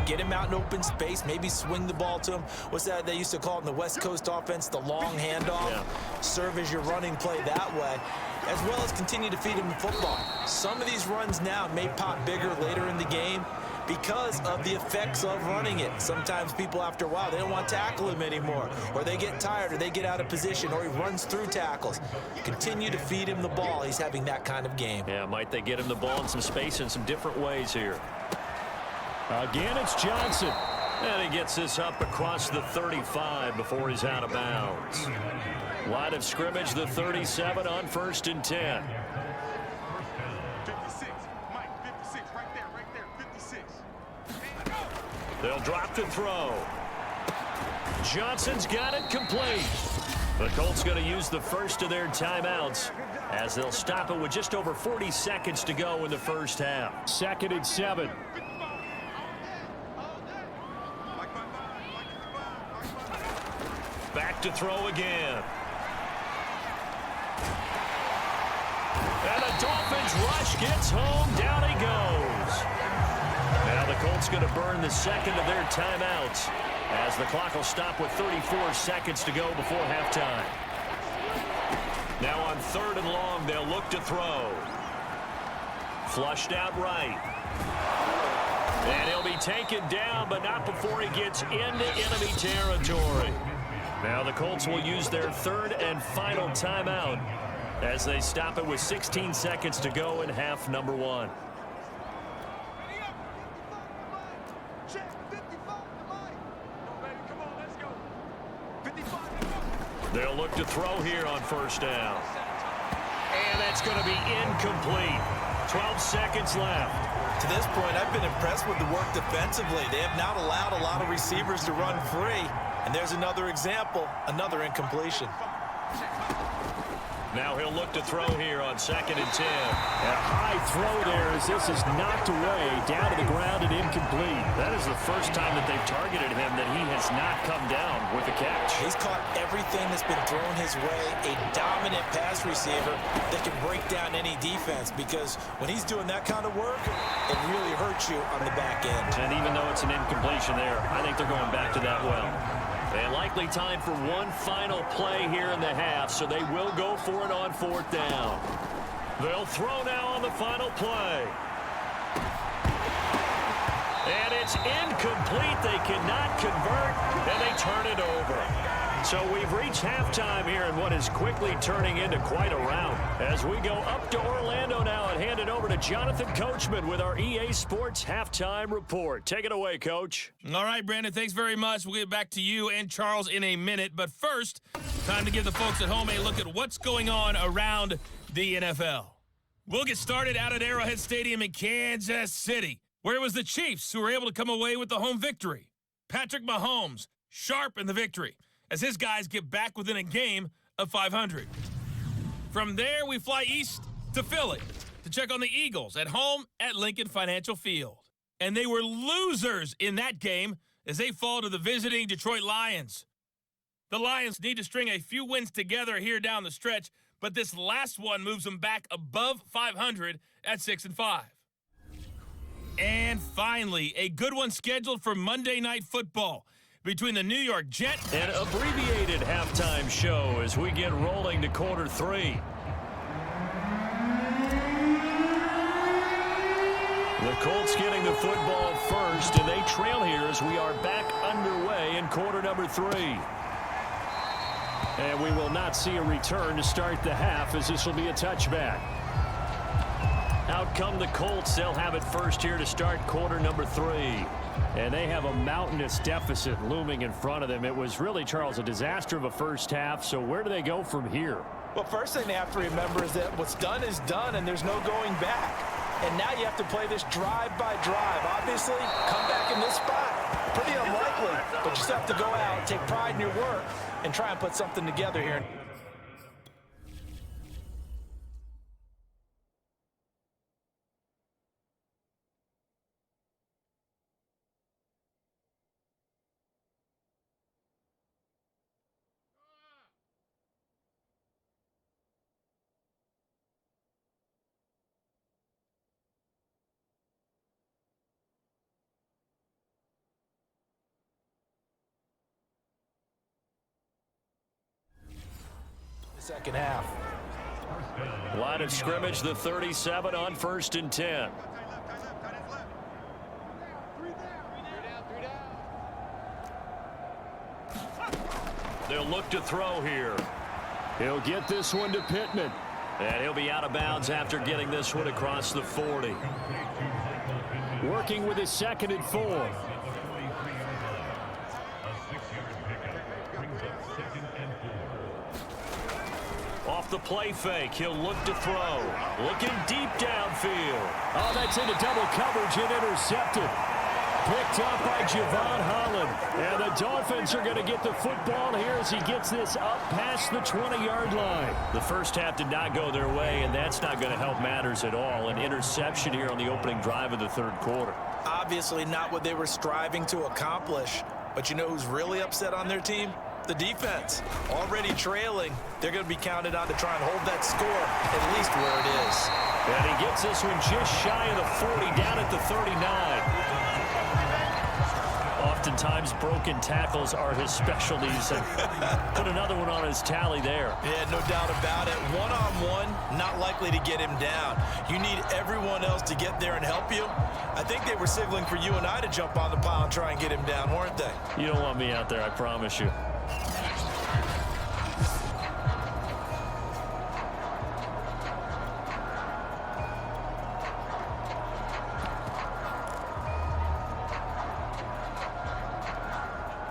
Get him out in open space, maybe swing the ball to him. What's that they used to call it in the West Coast offense, the long handoff? Yeah. Serve as your running play that way, as well as continue to feed him the football. Some of these runs now may pop bigger later in the game because of the effects of running it. Sometimes people, after a while, they don't want to tackle him anymore, or they get tired, or they get out of position, or he runs through tackles. Continue to feed him the ball. He's having that kind of game. Yeah, might they get him the ball in some space in some different ways here? Again, it's Johnson. And he gets this up across the 35 before he's out of bounds. Line of scrimmage, the 37 on 1st and 10. 56. Mike, 56. Right there, 56. They'll drop to throw. Johnson's got it complete. The Colts going to use the first of their timeouts as they'll stop it with just over 40 seconds to go in the first half. 2nd and 7. Back to throw again. And the Dolphins rush gets home. Down he goes. Now the Colts going to burn the second of their timeouts as the clock will stop with 34 seconds to go before halftime. Now on 3rd and long, they'll look to throw. Flushed out right. And he'll be taken down, but not before he gets into enemy territory. Now the Colts will use their 3rd and final timeout as they stop it with 16 seconds to go in half number 1. They'll look to throw here on 1st down. And that's going to be incomplete. 12 seconds left. To this point, I've been impressed with the work defensively. They have not allowed a lot of receivers to run free. And there's another example, another incompletion. Now he'll look to throw here on 2nd and 10. A high throw there as this is knocked away, down to the ground and incomplete. That is the first time that they've targeted him that he has not come down with a catch. He's caught everything that's been thrown his way. A dominant pass receiver that can break down any defense, because when he's doing that kind of work, it really hurts you on the back end. And even though it's an incompletion there, I think they're going back to that well. And likely time for one final play here in the half, so they will go for it on 4th down. They'll throw now on the final play. And it's incomplete. They cannot convert, and they turn it over. So we've reached halftime here in what is quickly turning into quite a rout. As we go up to Orlando now and hand it over to Jonathan Coachman with our EA Sports Halftime Report. Take it away, Coach. All right, Brandon, thanks very much. We'll get back to you and Charles in a minute. But first, time to give the folks at home a look at what's going on around the NFL. We'll get started out at Arrowhead Stadium in Kansas City, where it was the Chiefs who were able to come away with the home victory. Patrick Mahomes, sharp in the victory, as his guys get back within a game of 500. From there, we fly east to Philly to check on the Eagles at home at Lincoln Financial Field. And they were losers in that game as they fall to the visiting Detroit Lions. The Lions need to string a few wins together here down the stretch, but this last one moves them back above 500 at 6-5. And finally, a good one scheduled for Monday Night Football between the New York Jets. An abbreviated halftime show as we get rolling to quarter 3. The Colts getting the football first, and they trail here as we are back underway in quarter number 3. And we will not see a return to start the half, as this will be a touchback. Out come the Colts. They'll have it first here to start quarter number 3. And they have a mountainous deficit looming in front of them. It was really, Charles, a disaster of a first half. So where do they go from here? Well, first thing they have to remember is that what's done is done, and there's no going back. And now you have to play this drive by drive. Obviously, come back in this spot. Pretty unlikely, but you just have to go out, take pride in your work, and try and put something together here. Second half. Line of scrimmage, the 37 on 1st and 10. They'll look to throw here. He'll get this one to Pittman. And he'll be out of bounds after getting this one across the 40. Working with his 2nd and 4. off the play fake. He'll look to throw. Looking deep downfield. Oh, that's into double coverage and intercepted. Picked up by Javon Holland. And the Dolphins are going to get the football here as he gets this up past the 20-yard line. The first half did not go their way, and that's not going to help matters at all. An interception here on the opening drive of the third quarter. Obviously not what they were striving to accomplish. But you know who's really upset on their team? The defense. Already trailing. They're going to be counted on to try and hold that score, at least where it is. And he gets this one just shy of the 40, down at the 39. Oftentimes, broken tackles are his specialties. And put another one on his tally there. Yeah, no doubt about it. One-on-one, not likely to get him down. You need everyone else to get there and help you. I think they were signaling for you and I to jump on the pile and try and get him down, weren't they? You don't want me out there, I promise you.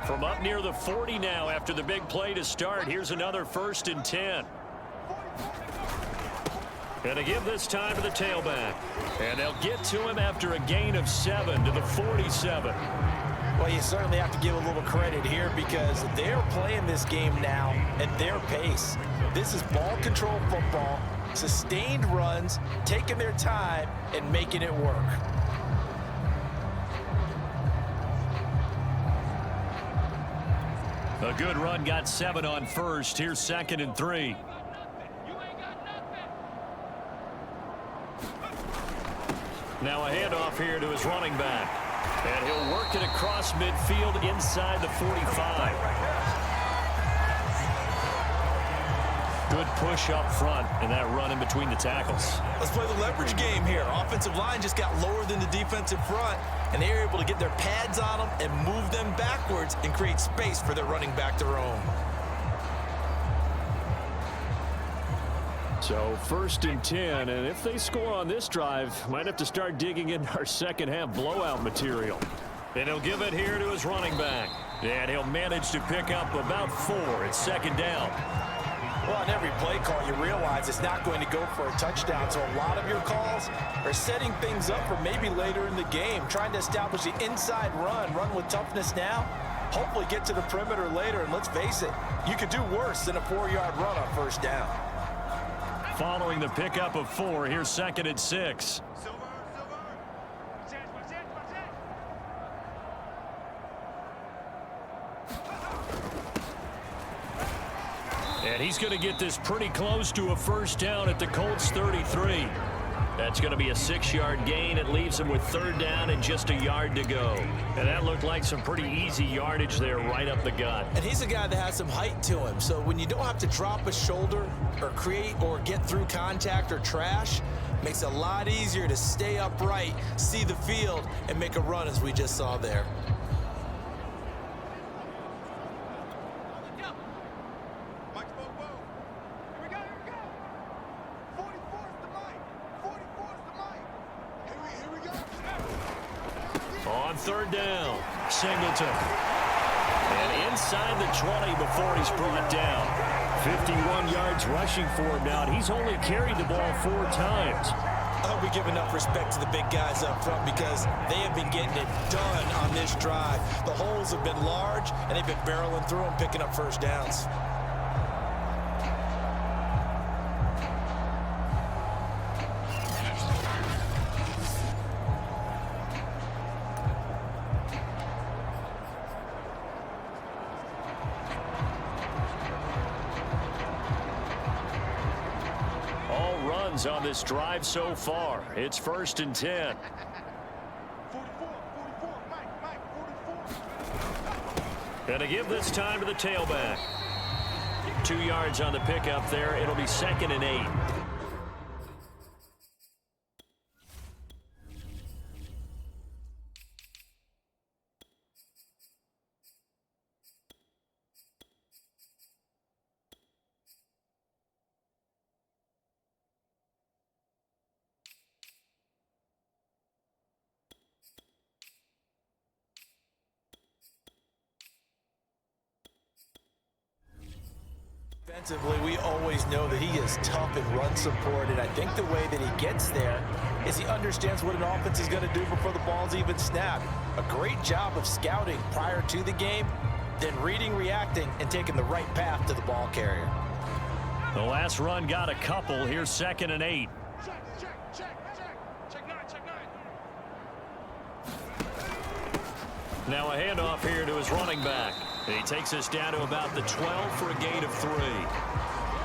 From up near the 40 now after the big play to start. Here's another 1st and 10. And to give this time to the tailback. And they'll get to him after a gain of 7 to the 47. Well, you certainly have to give a little credit here because they're playing this game now at their pace. This is ball control football, sustained runs, taking their time, and making it work. A good run, got 7 on first. Here's 2nd and 3. Now a handoff here to his running back. And he'll work it across midfield inside the 45. Good push up front and that run in between the tackles. Let's play the leverage game here. Offensive line just got lower than the defensive front, and they were able to get their pads on them and move them backwards and create space for their running back to roam. So 1st and 10, and if they score on this drive, might have to start digging in our second half blowout material. And he'll give it here to his running back. And he'll manage to pick up about 4. It's 2nd down. Well, on every play call, you realize it's not going to go for a touchdown. So a lot of your calls are setting things up for maybe later in the game, trying to establish the inside run with toughness now, hopefully get to the perimeter later. And let's face it, you could do worse than a 4-yard run on 1st down. Following the pickup of 4, here's 2nd and 6. And he's going to get this pretty close to a 1st down at the Colts 33. That's going to be a 6-yard gain. It leaves him with 3rd down and just a yard to go. And that looked like some pretty easy yardage there right up the gut. And he's a guy that has some height to him. So when you don't have to drop a shoulder or create or get through contact or trash, makes it a lot easier to stay upright, see the field, and make a run as we just saw there. On 3rd down, Singleton. And inside the 20 before he's brought down. 51 yards rushing for him now, and he's only carried the ball 4 times. I hope we give enough respect to the big guys up front because they have been getting it done on this drive. The holes have been large, and they've been barreling through them, picking up 1st downs. On this drive so far. It's 1st and 10. 44, Mike, 44. And to give this time to the tailback. 2 yards on the pickup there. It'll be 2nd and 8. Defensively, we always know that he is tough in run support, and I think the way that he gets there is he understands what an offense is going to do before the ball's even snapped. A great job of scouting prior to the game, then reading, reacting, and taking the right path to the ball carrier. The last run got a couple. Here's 2nd and 8. Now a handoff here to his running back. He takes us down to about the 12 for a gain of 3.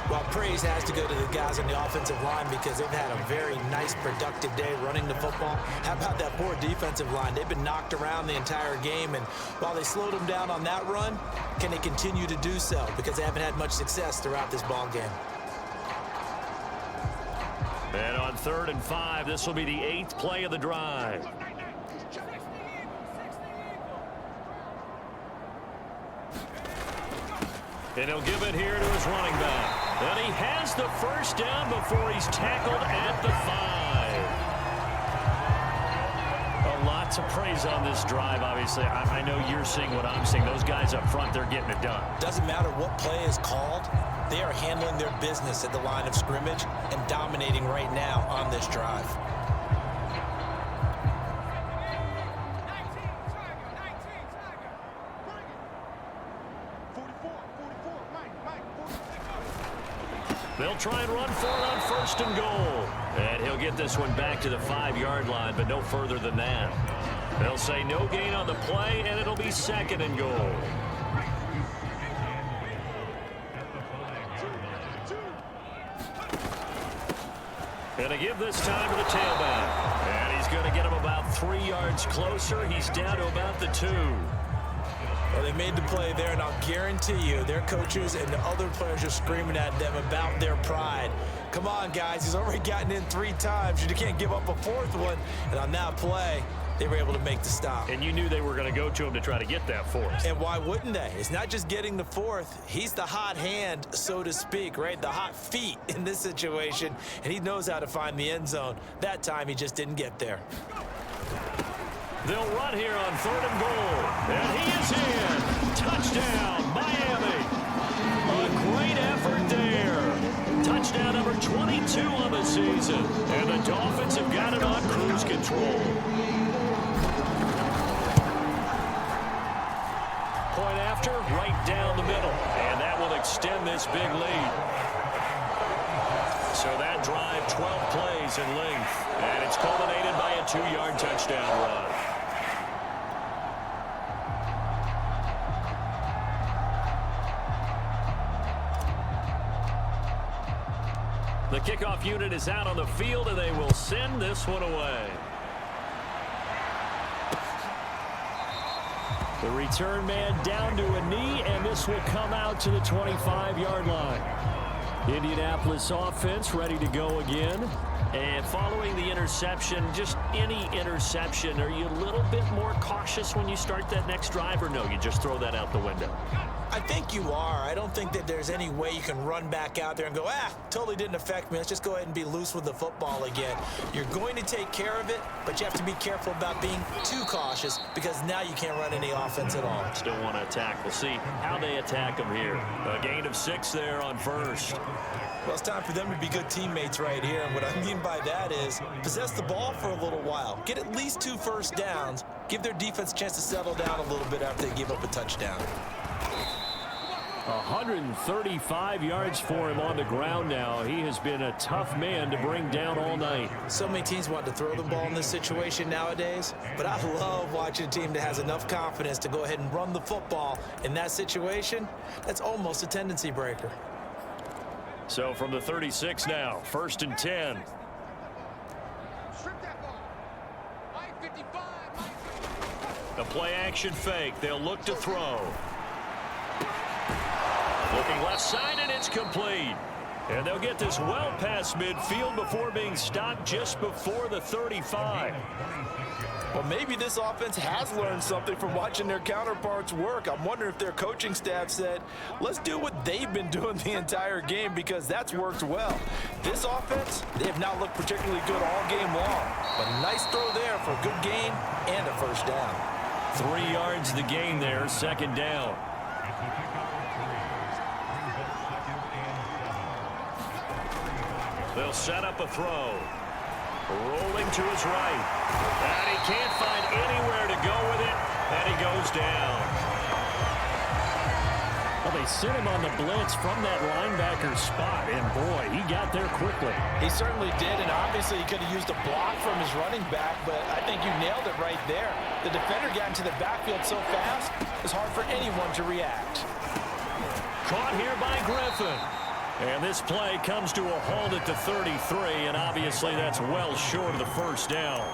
Well, praise has to go to the guys on the offensive line because they've had a very nice, productive day running the football. How about that poor defensive line? They've been knocked around the entire game, and while they slowed them down on that run, can they continue to do so? Because they haven't had much success throughout this ball game. And on 3rd and 5, this will be the 8th play of the drive. And he'll give it here to his running back. And he has the first down before he's tackled at the 5. A lot to praise on this drive, obviously. I know you're seeing what I'm seeing. Those guys up front, they're getting it done. Doesn't matter what play is called. They are handling their business at the line of scrimmage and dominating right now on this drive. They'll try and run for it on 1st and goal. And he'll get this one back to the 5-yard line, but no further than that. They'll say no gain on the play, and it'll be 2nd and goal. Gonna give this time to the tailback. And he's going to get him about 3 yards closer. He's down to about the 2. Well, they made the play there, and I'll guarantee you their coaches and the other players are screaming at them about their pride. Come on, guys. He's already gotten in 3 times. You can't give up a 4th one. And on that play, they were able to make the stop. And you knew they were going to go to him to try to get that 4th. And why wouldn't they? It's not just getting the 4th. He's the hot hand, so to speak, right? The hot feet in this situation. And he knows how to find the end zone. That time, he just didn't get there. They'll run here on 3rd and goal. And he is in. Touchdown, Miami. A great effort there. Touchdown number 22 on the season. And the Dolphins have got it on cruise control. Point after, right down the middle. And that will extend this big lead. So that drive, 12 plays in length. And it's culminated by a 2-yard touchdown run. The kickoff unit is out on the field, and they will send this one away. The return man down to a knee, and this will come out to the 25-yard line. Indianapolis offense ready to go again. And following the interception, just any interception, are you a little bit more cautious when you start that next drive, or no, you just throw that out the window? I think you are. I don't think that there's any way you can run back out there and go, totally didn't affect me. Let's just go ahead and be loose with the football again. You're going to take care of it, but you have to be careful about being too cautious because now you can't run any offense at all. Still want to attack. We'll see how they attack them here. A gain of 6 there on 1st. Well, it's time for them to be good teammates right here, and what I mean by that is possess the ball for a little while. Get at least 2 first downs. Give their defense a chance to settle down a little bit after they give up a touchdown. 135 yards for him on the ground now. He has been a tough man to bring down all night. So many teams want to throw the ball in this situation nowadays, but I love watching a team that has enough confidence to go ahead and run the football in that situation. That's almost a tendency breaker. So from the 36 now, 1st and 10. A play action fake. They'll look to throw. Looking left side, and it's complete. And they'll get this well past midfield before being stopped just before the 35. Well, maybe this offense has learned something from watching their counterparts work. I'm wondering if their coaching staff said, let's do what they've been doing the entire game because that's worked well. This offense, they have not looked particularly good all game long. But a nice throw there for a good gain and a first down. 3 yards the gain there, 2nd down. They'll set up a throw. Rolling to his right. And he can't find anywhere to go with it. And he goes down. Well, they sent him on the blitz from that linebacker spot. And, boy, he got there quickly. He certainly did, and obviously he could have used a block from his running back, but I think you nailed it right there. The defender got into the backfield so fast, it was hard for anyone to react. Caught here by Griffin. And this play comes to a halt at the 33, and obviously that's well short of the first down.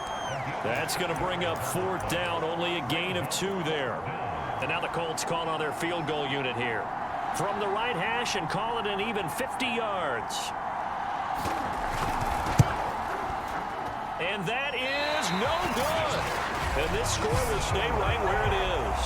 That's going to bring up fourth down, only a gain of 2 there. And now the Colts call on their field goal unit here. From the right hash and call it an even 50 yards. And that is no good. And this score will stay right where it is.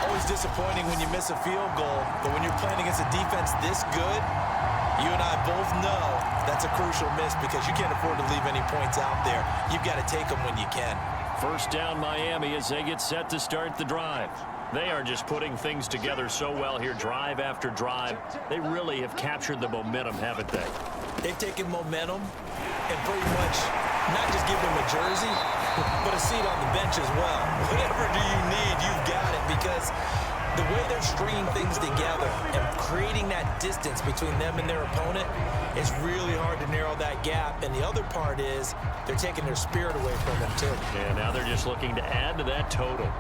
Always disappointing when you miss a field goal, but when you're playing against a defense this good, you and I both know that's a crucial miss because you can't afford to leave any points out there. You've got to take them when you can. First down Miami as they get set to start the drive. They are just putting things together so well here, drive after drive. They really have captured the momentum, haven't they? They've taken momentum and pretty much not just give them a jersey, but a seat on the bench as well. Whatever do you need, you've got it, because the way they're stringing things together and creating that distance between them and their opponent is really hard to narrow that gap. And the other part is they're taking their spirit away from them, too. And now they're just looking to add to that total.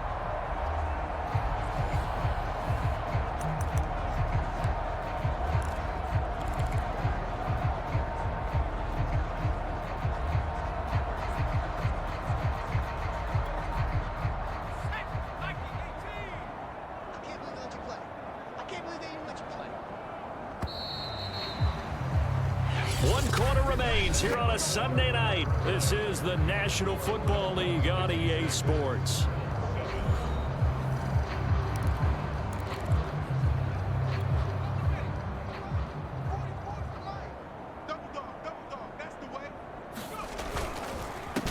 Here on a Sunday night. This is the National Football League on EA Sports.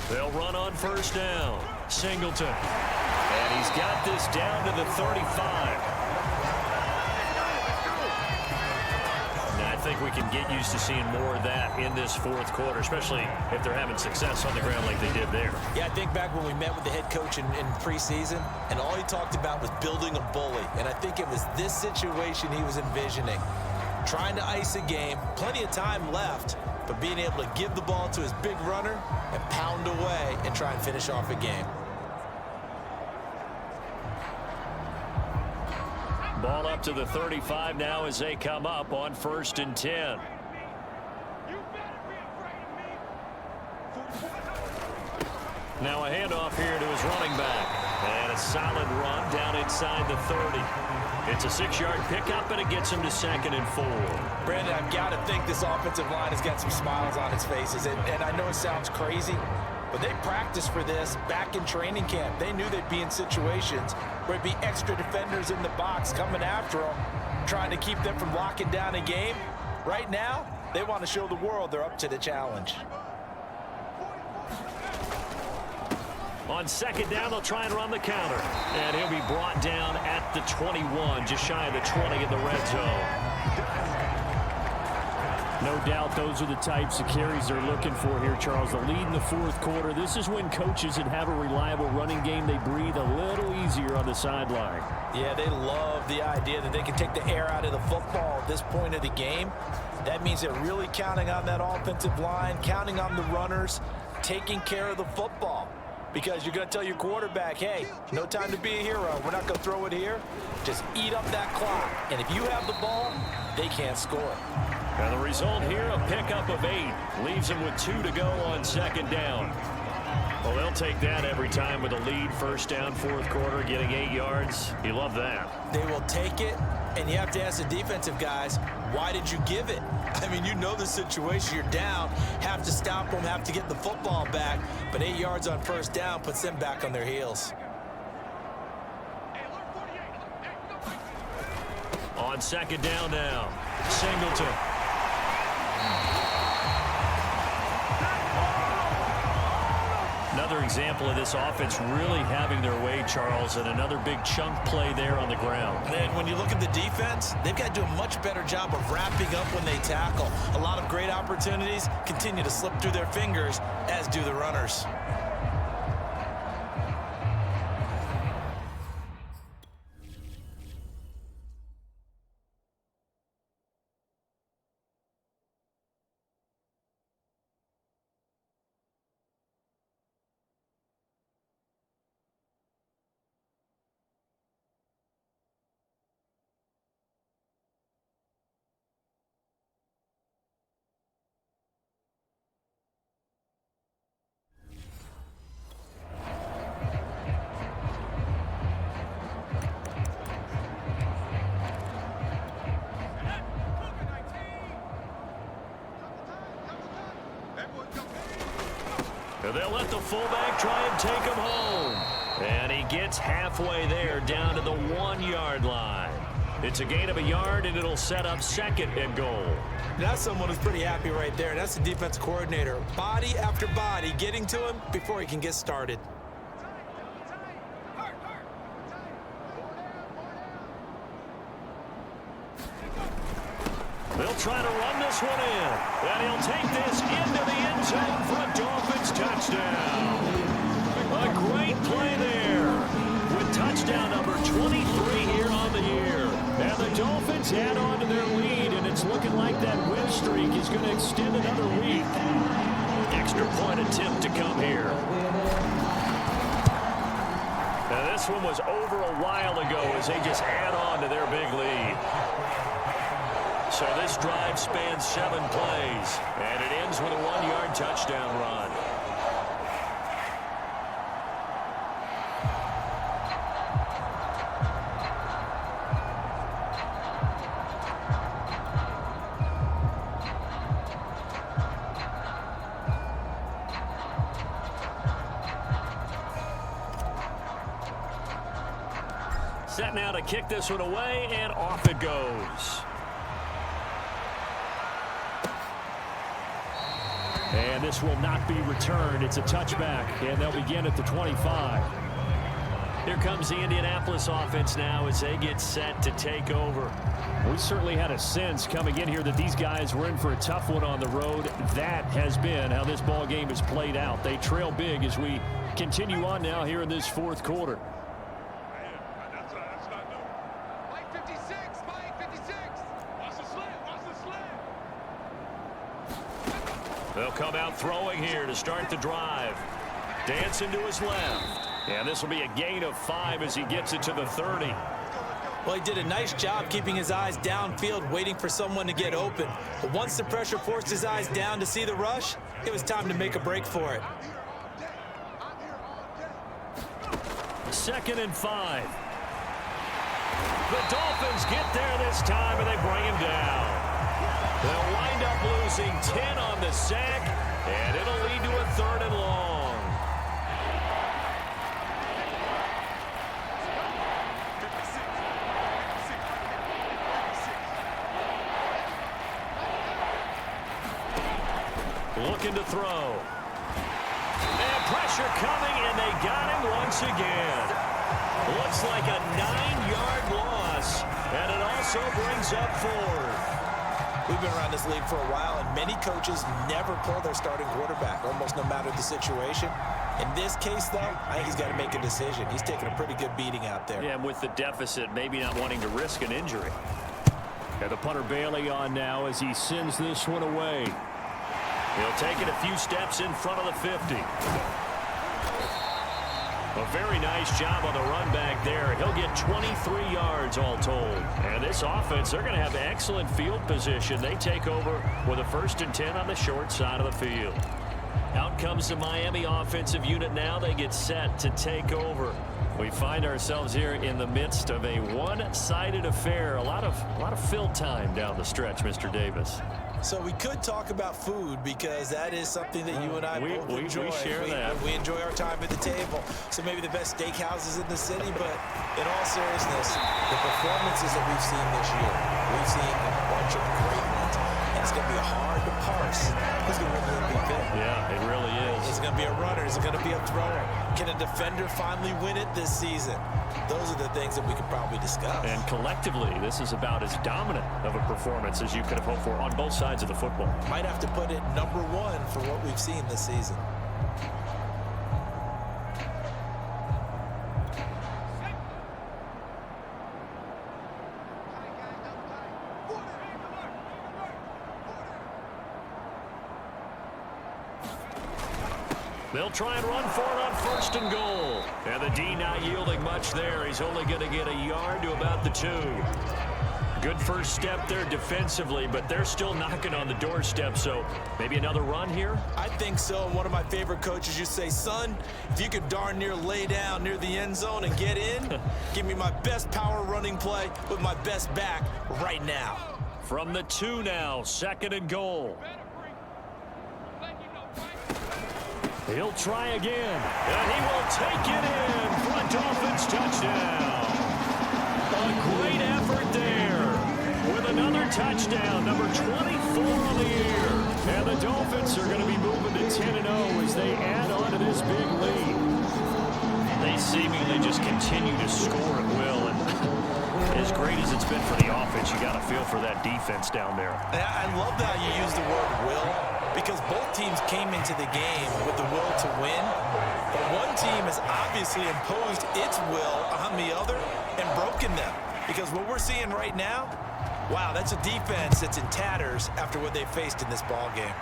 They'll run on first down. Singleton. And he's got this down to the 35. I think we can get used to seeing more of that in this fourth quarter, especially if they're having success on the ground like they did there. Yeah, I think back when we met with the head coach in preseason, and all he talked about was building a bully. And I think it was this situation he was envisioning. Trying to ice a game, plenty of time left, but being able to give the ball to his big runner and pound away and try and finish off a game. Ball up to the 35 now as they come up on 1st and 10. Now a handoff here to his running back. And a solid run down inside the 30. It's a 6-yard pickup, and it gets him to 2nd and 4. Brandon, I've got to think this offensive line has got some smiles on its faces. And I know it sounds crazy, but they practiced for this back in training camp. They knew they'd be in situations where it'd be extra defenders in the box coming after them, trying to keep them from locking down a game. Right now, they want to show the world they're up to the challenge. On 2nd down, they'll try and run the counter. And he'll be brought down at the 21, just shy of the 20 in the red zone. No doubt those are the types of carries they're looking for here, Charles. The lead in the fourth quarter. This is when coaches that have a reliable running game, they breathe a little easier on the sideline. Yeah, they love the idea that they can take the air out of the football at this point of the game. That means they're really counting on that offensive line, counting on the runners, taking care of the football. Because you're going to tell your quarterback, hey, no time to be a hero. We're not going to throw it here. Just eat up that clock. And if you have the ball, they can't score. And the result here, a pickup of 8. Leaves them with 2 to go on 2nd down. Well, they'll take that every time with a lead. 1st down, 4th quarter, getting 8 yards. You love that. They will take it, and you have to ask the defensive guys, why did you give it? I mean, you know the situation. You're down, have to stop them, have to get the football back. But 8 yards on 1st down puts them back on their heels. On 2nd down now, Singleton. Another another example of this offense really having their way, Charles, and another big chunk play there on the ground. And when you look at the defense, they've got to do a much better job of wrapping up when they tackle. A lot of great opportunities continue to slip through their fingers, as do the runners. They'll let the fullback try and take him home. And he gets halfway there, down to the 1-yard line. It's a gain of a yard, and it'll set up second and goal. That's someone who's pretty happy right there. That's the defense coordinator. Body after body getting to him before he can get started. They'll try to run this one in. And he'll take this into the end zone for a Dolphins touchdown. A great play there with touchdown number 23 here on the year. And the Dolphins add on to their lead, and it's looking like that win streak is going to extend another week. Extra point attempt to come here. Now this one was over a while ago as they just add on to their big lead. So this drive spans 7 plays, and it ends with a 1-yard touchdown run. Set now to kick this one away, and off it goes. And this will not be returned. It's a touchback, and they'll begin at the 25. Here comes the Indianapolis offense now as they get set to take over. We certainly had a sense coming in here that these guys were in for a tough one on the road. That has been how this ball game has played out. They trail big as we continue on now here in this fourth quarter. They'll come out throwing here to start the drive. Dancing to his left. And this will be a gain of 5 as he gets it to the 30. Well, he did a nice job keeping his eyes downfield, waiting for someone to get open. But once the pressure forced his eyes down to see the rush, it was time to make a break for it. 2nd and 5. The Dolphins get there this time, and they bring him down. They'll wind up losing 10 on the sack, and it'll lead to a 3rd and long. Looking to throw. And pressure coming, and they got him once again. Looks like a 9-yard loss, and it also brings up 4th. We've been around this league for a while, and many coaches never pull their starting quarterback, almost no matter the situation. In this case, though, I think he's got to make a decision. He's taking a pretty good beating out there. Yeah, and with the deficit, maybe not wanting to risk an injury. And the punter Bailey on now as he sends this one away. He'll take it a few steps in front of the 50. A very nice job on the run back there. He'll get 23 yards all told. And this offense, they're going to have excellent field position. They take over with a 1st and 10 on the short side of the field. Out comes the Miami offensive unit now. They get set to take over. We find ourselves here in the midst of a one-sided affair. A lot of fill time down the stretch, Mr. Davis. So we could talk about food because that is something that you and I both enjoy. We share that. We enjoy our time at the table. So maybe the best steakhouses in the city, but in all seriousness, the performances that we've seen this year, we've seen a bunch of great ones. And it's going to be hard to parse who's going to win the MVP. Yeah, it really is. Is it going to be a runner? Is it going to be a thrower? Can a defender finally win it this season? Those are the things that we could probably discuss. And collectively, this is about as dominant of a performance as you could have hoped for on both sides of the football. Might have to put it number one for what we've seen this season. They'll try and run for it on 1st and goal. And the D not yielding much there. He's only going to get a yard to about the 2. Good first step there defensively, but they're still knocking on the doorstep, so maybe another run here? I think so. One of my favorite coaches used to say, son, if you could darn near lay down near the end zone and get in, give me my best power running play with my best back right now. From the 2 now, 2nd and goal. He'll try again. And he will take it in for a Dolphins touchdown. A great effort there with another touchdown, number 24 on the year. And the Dolphins are going to be moving to 10-0 as they add on to this big lead. They seemingly just continue to score at will. And as great as it's been for the offense, you got to feel for that defense down there. I love that you use the word will, because both teams came into the game with the will to win, but one team has obviously imposed its will on the other and broken them. Because what we're seeing right now, wow, that's a defense that's in tatters after what they faced in this ball game.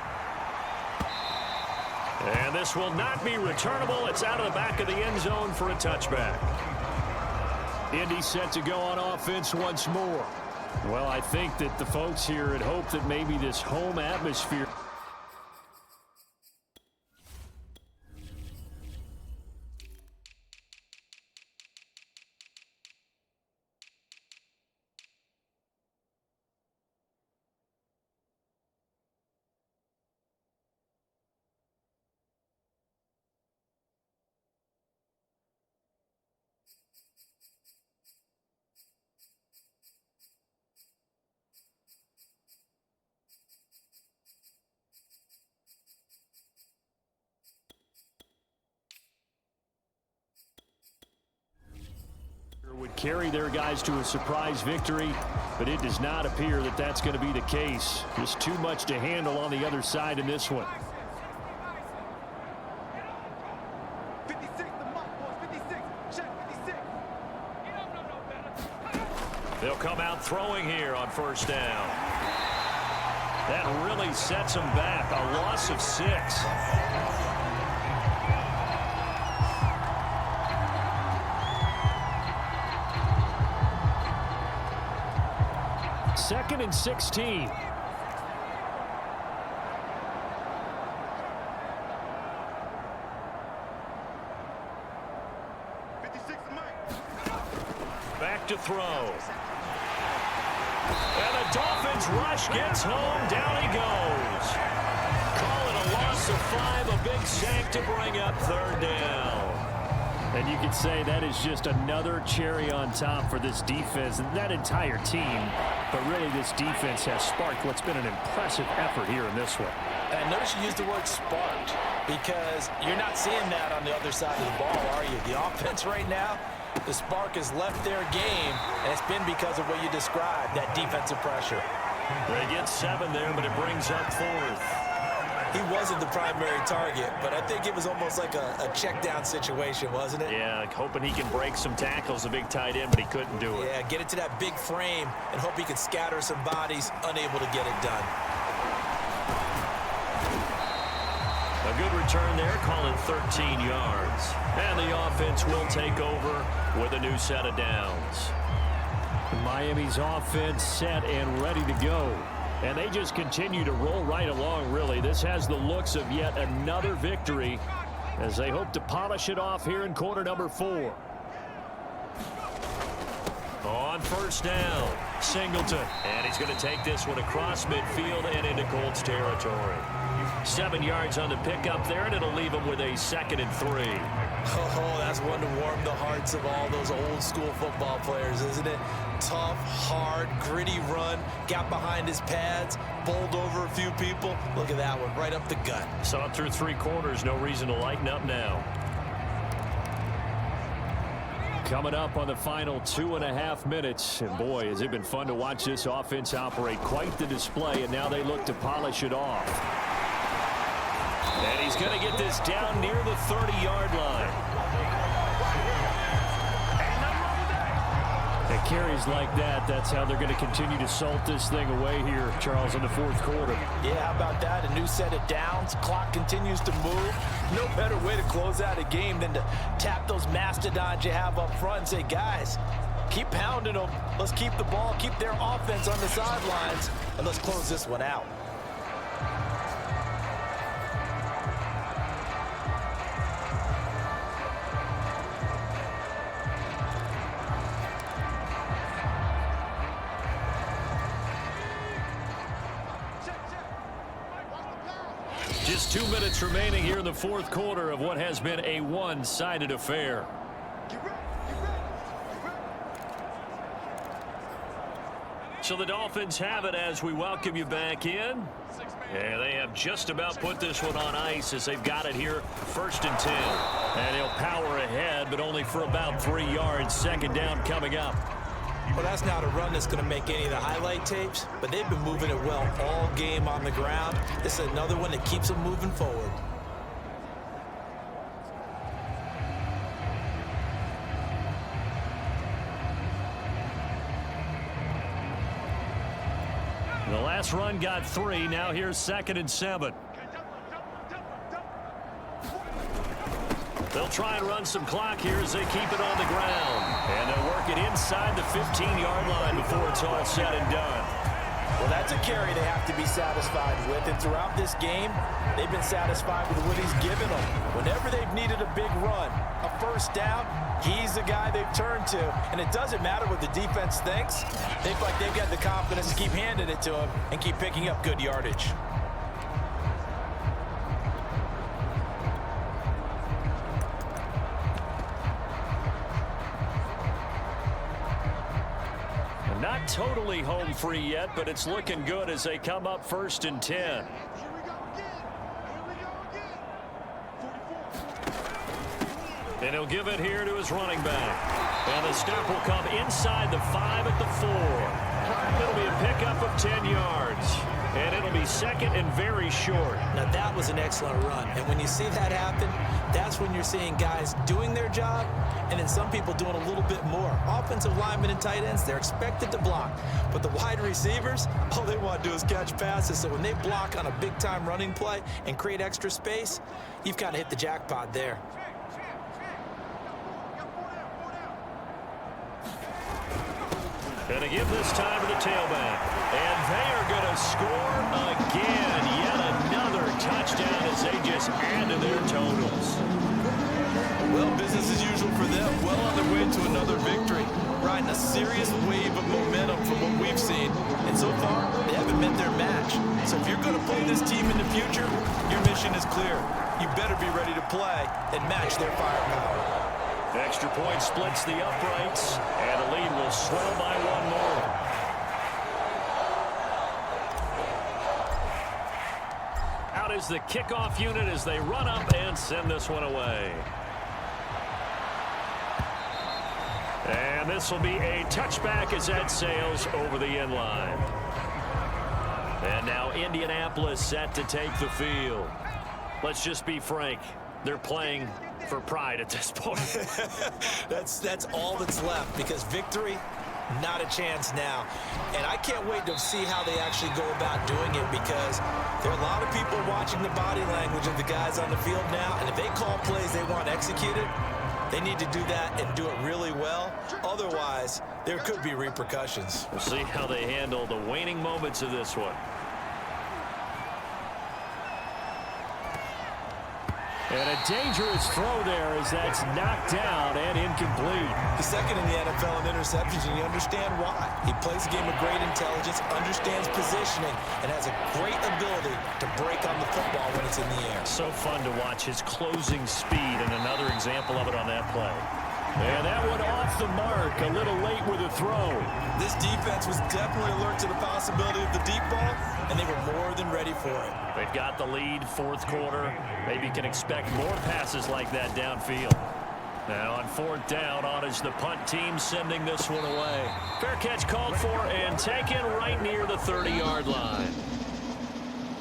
And this will not be returnable. It's out of the back of the end zone for a touchback. Indy set to go on offense once more. Well, I think that the folks here had hoped that maybe this home atmosphere would carry their guys to a surprise victory, but it does not appear that that's going to be the case. Just too much to handle on the other side in this one. 56, the mark, boys. 56. Check 56. You don't know no better. They'll come out throwing here on 1st down. That really sets them back. A loss of 6. 2nd and 16. Back to throw. And the Dolphins rush gets home. Down he goes. Call it a loss of 5. A big sack to bring up 3rd down. And you could say that is just another cherry on top for this defense and that entire team. But really, this defense has sparked what's been an impressive effort here in this one. And notice you used the word sparked, because you're not seeing that on the other side of the ball, are you? The offense right now, the spark has left their game, and it's been because of what you described, that defensive pressure. They get 7 there, but it brings up 4th. He wasn't the primary target, but I think it was almost like a check down situation, wasn't it? Yeah, hoping he can break some tackles, a big tight end, but he couldn't do it. Yeah, get it to that big frame and hope he can scatter some bodies, unable to get it done. A good return there, call it 13 yards. And the offense will take over with a new set of downs. Miami's offense set and ready to go. And they just continue to roll right along, really. This has the looks of yet another victory as they hope to polish it off here in quarter number 4. On 1st down, Singleton. And he's going to take this one across midfield and into Colts territory. 7 yards on the pickup there, and it'll leave them with a 2nd and 3. Oh, that's one to warm the hearts of all those old school football players, isn't it? Tough, hard, gritty run, got behind his pads, bowled over a few people. Look at that one, right up the gut. Saw it through 3 quarters, no reason to lighten up now. Coming up on the final 2.5 minutes. And boy, has it been fun to watch this offense operate. Quite the display, and now they look to polish it off. And he's going to get this down near the 30-yard line. And carries like that, that's how they're going to continue to salt this thing away here, Charles, in the 4th quarter. Yeah, how about that? A new set of downs. Clock continues to move. No better way to close out a game than to tap those mastodons you have up front and say, guys, keep pounding them. Let's keep the ball, keep their offense on the sidelines, and let's close this one out. Just 2 minutes remaining here in the 4th quarter of what has been a one-sided affair. So the Dolphins have it as we welcome you back in. Yeah, they have just about put this one on ice as they've got it here, 1st and 10. And he'll power ahead, but only for about 3 yards. 2nd down coming up. Well, that's not a run that's going to make any of the highlight tapes, but they've been moving it well all game on the ground. This is another one that keeps them moving forward. The last run got 3. Now here's 2nd and 7. They'll try and run some clock here as they keep it on the ground. And they'll work it inside the 15-yard line before it's all said and done. Well, that's a carry they have to be satisfied with. And throughout this game, they've been satisfied with what he's given them. Whenever they've needed a big run, a 1st down, he's the guy they've turned to. And it doesn't matter what the defense thinks. They feel like they've got the confidence to keep handing it to him and keep picking up good yardage. Not totally home free yet, but it's looking good as they come up 1st and 10. And he'll give it here to his running back. And the snap will come inside the 5 at the 4. It'll be a pickup of 10 yards. And it'll be 2nd and very short. Now, that was an excellent run. And when you see that happen, that's when you're seeing guys doing their job and then some people doing a little bit more. Offensive linemen and tight ends, they're expected to block. But the wide receivers, all they want to do is catch passes. So when they block on a big-time running play and create extra space, you've got to hit the jackpot there. Going to give this time to the tailback. And they are going to score again. Yet another touchdown as they just add to their totals. Well, business as usual for them. Well on their way to another victory. Riding a serious wave of momentum from what we've seen. And so far, they haven't met their match. So if you're going to play this team in the future, your mission is clear. You better be ready to play and match their firepower. Extra point splits the uprights, and the lead will swell by 1 more. Out is the kickoff unit as they run up and send this one away. And this will be a touchback as that sails over the end line. And now Indianapolis set to take the field. Let's just be frank. They're playing for pride at this point. That's all that's left, because victory, not a chance now. And I can't wait to see how they actually go about doing it, because there are a lot of people watching the body language of the guys on the field now, and if they call plays they want executed, they need to do that and do it really well. Otherwise, there could be repercussions. We'll see how they handle the waning moments of this one. And a dangerous throw there as that's knocked down and incomplete. He's second in the NFL in interceptions, and you understand why. He plays a game of great intelligence, understands positioning, and has a great ability to break on the football when it's in the air. So fun to watch his closing speed, and another example of it on that play. And that one off the mark, a little late with a throw. This defense was definitely alert to the possibility of the deep ball, and they were more than ready for it. They've got the lead, fourth quarter. Maybe can expect more passes like that downfield. Now on fourth down, on is the punt team sending this one away. Fair catch called for and taken right near the 30-yard line.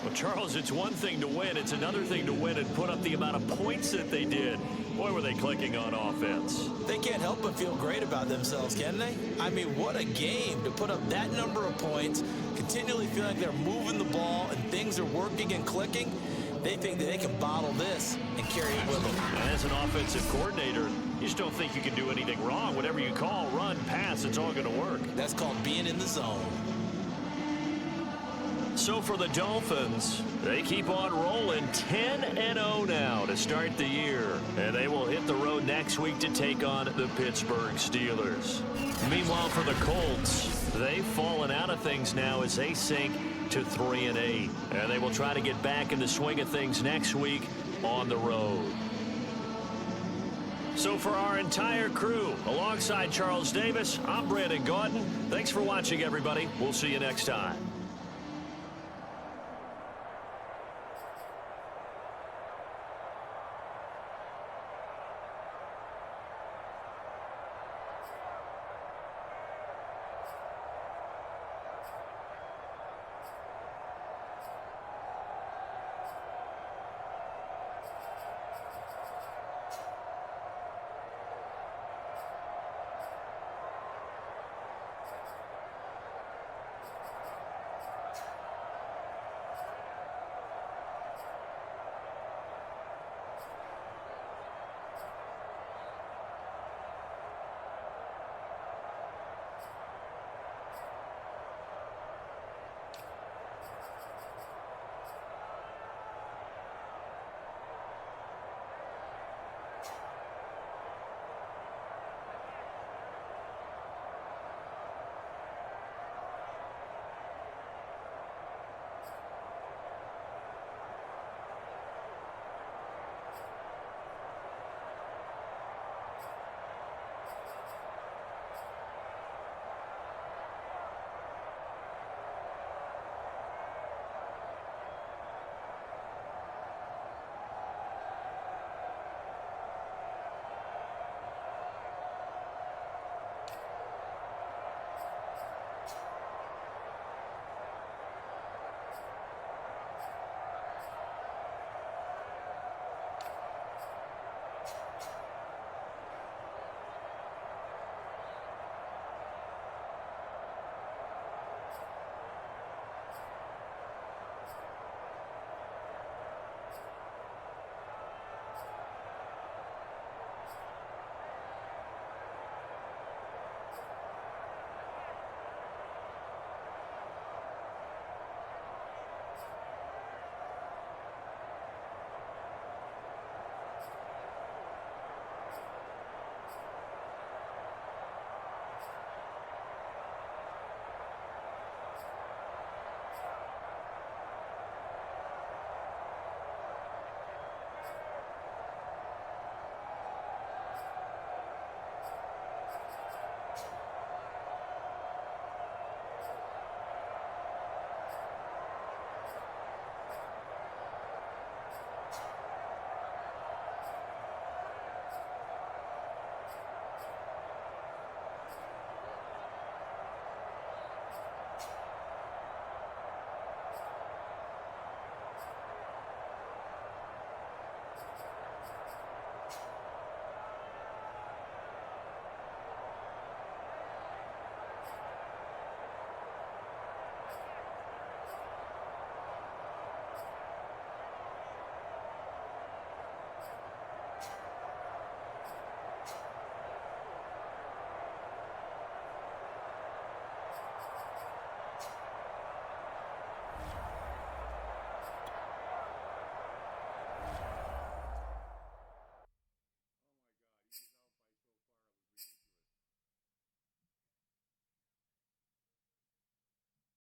Well, Charles, it's one thing to win. It's another thing to win and put up the amount of points that they did. Boy, were they clicking on offense. They can't help but feel great about themselves, can they? I mean, what a game to put up that number of points, continually feeling like they're moving the ball and things are working and clicking. They think that they can bottle this and carry it with them. And as an offensive coordinator, you just don't think you can do anything wrong. Whatever you call, run, pass, it's all going to work. That's called being in the zone. So for the Dolphins, they keep on rolling 10-0 now to start the year. And they will hit the road next week to take on the Pittsburgh Steelers. Meanwhile, for the Colts, they've fallen out of things now as they sink to 3-8. And they will try to get back in the swing of things next week on the road. So for our entire crew, alongside Charles Davis, I'm Brandon Gaudin. Thanks for watching, everybody. We'll see you next time.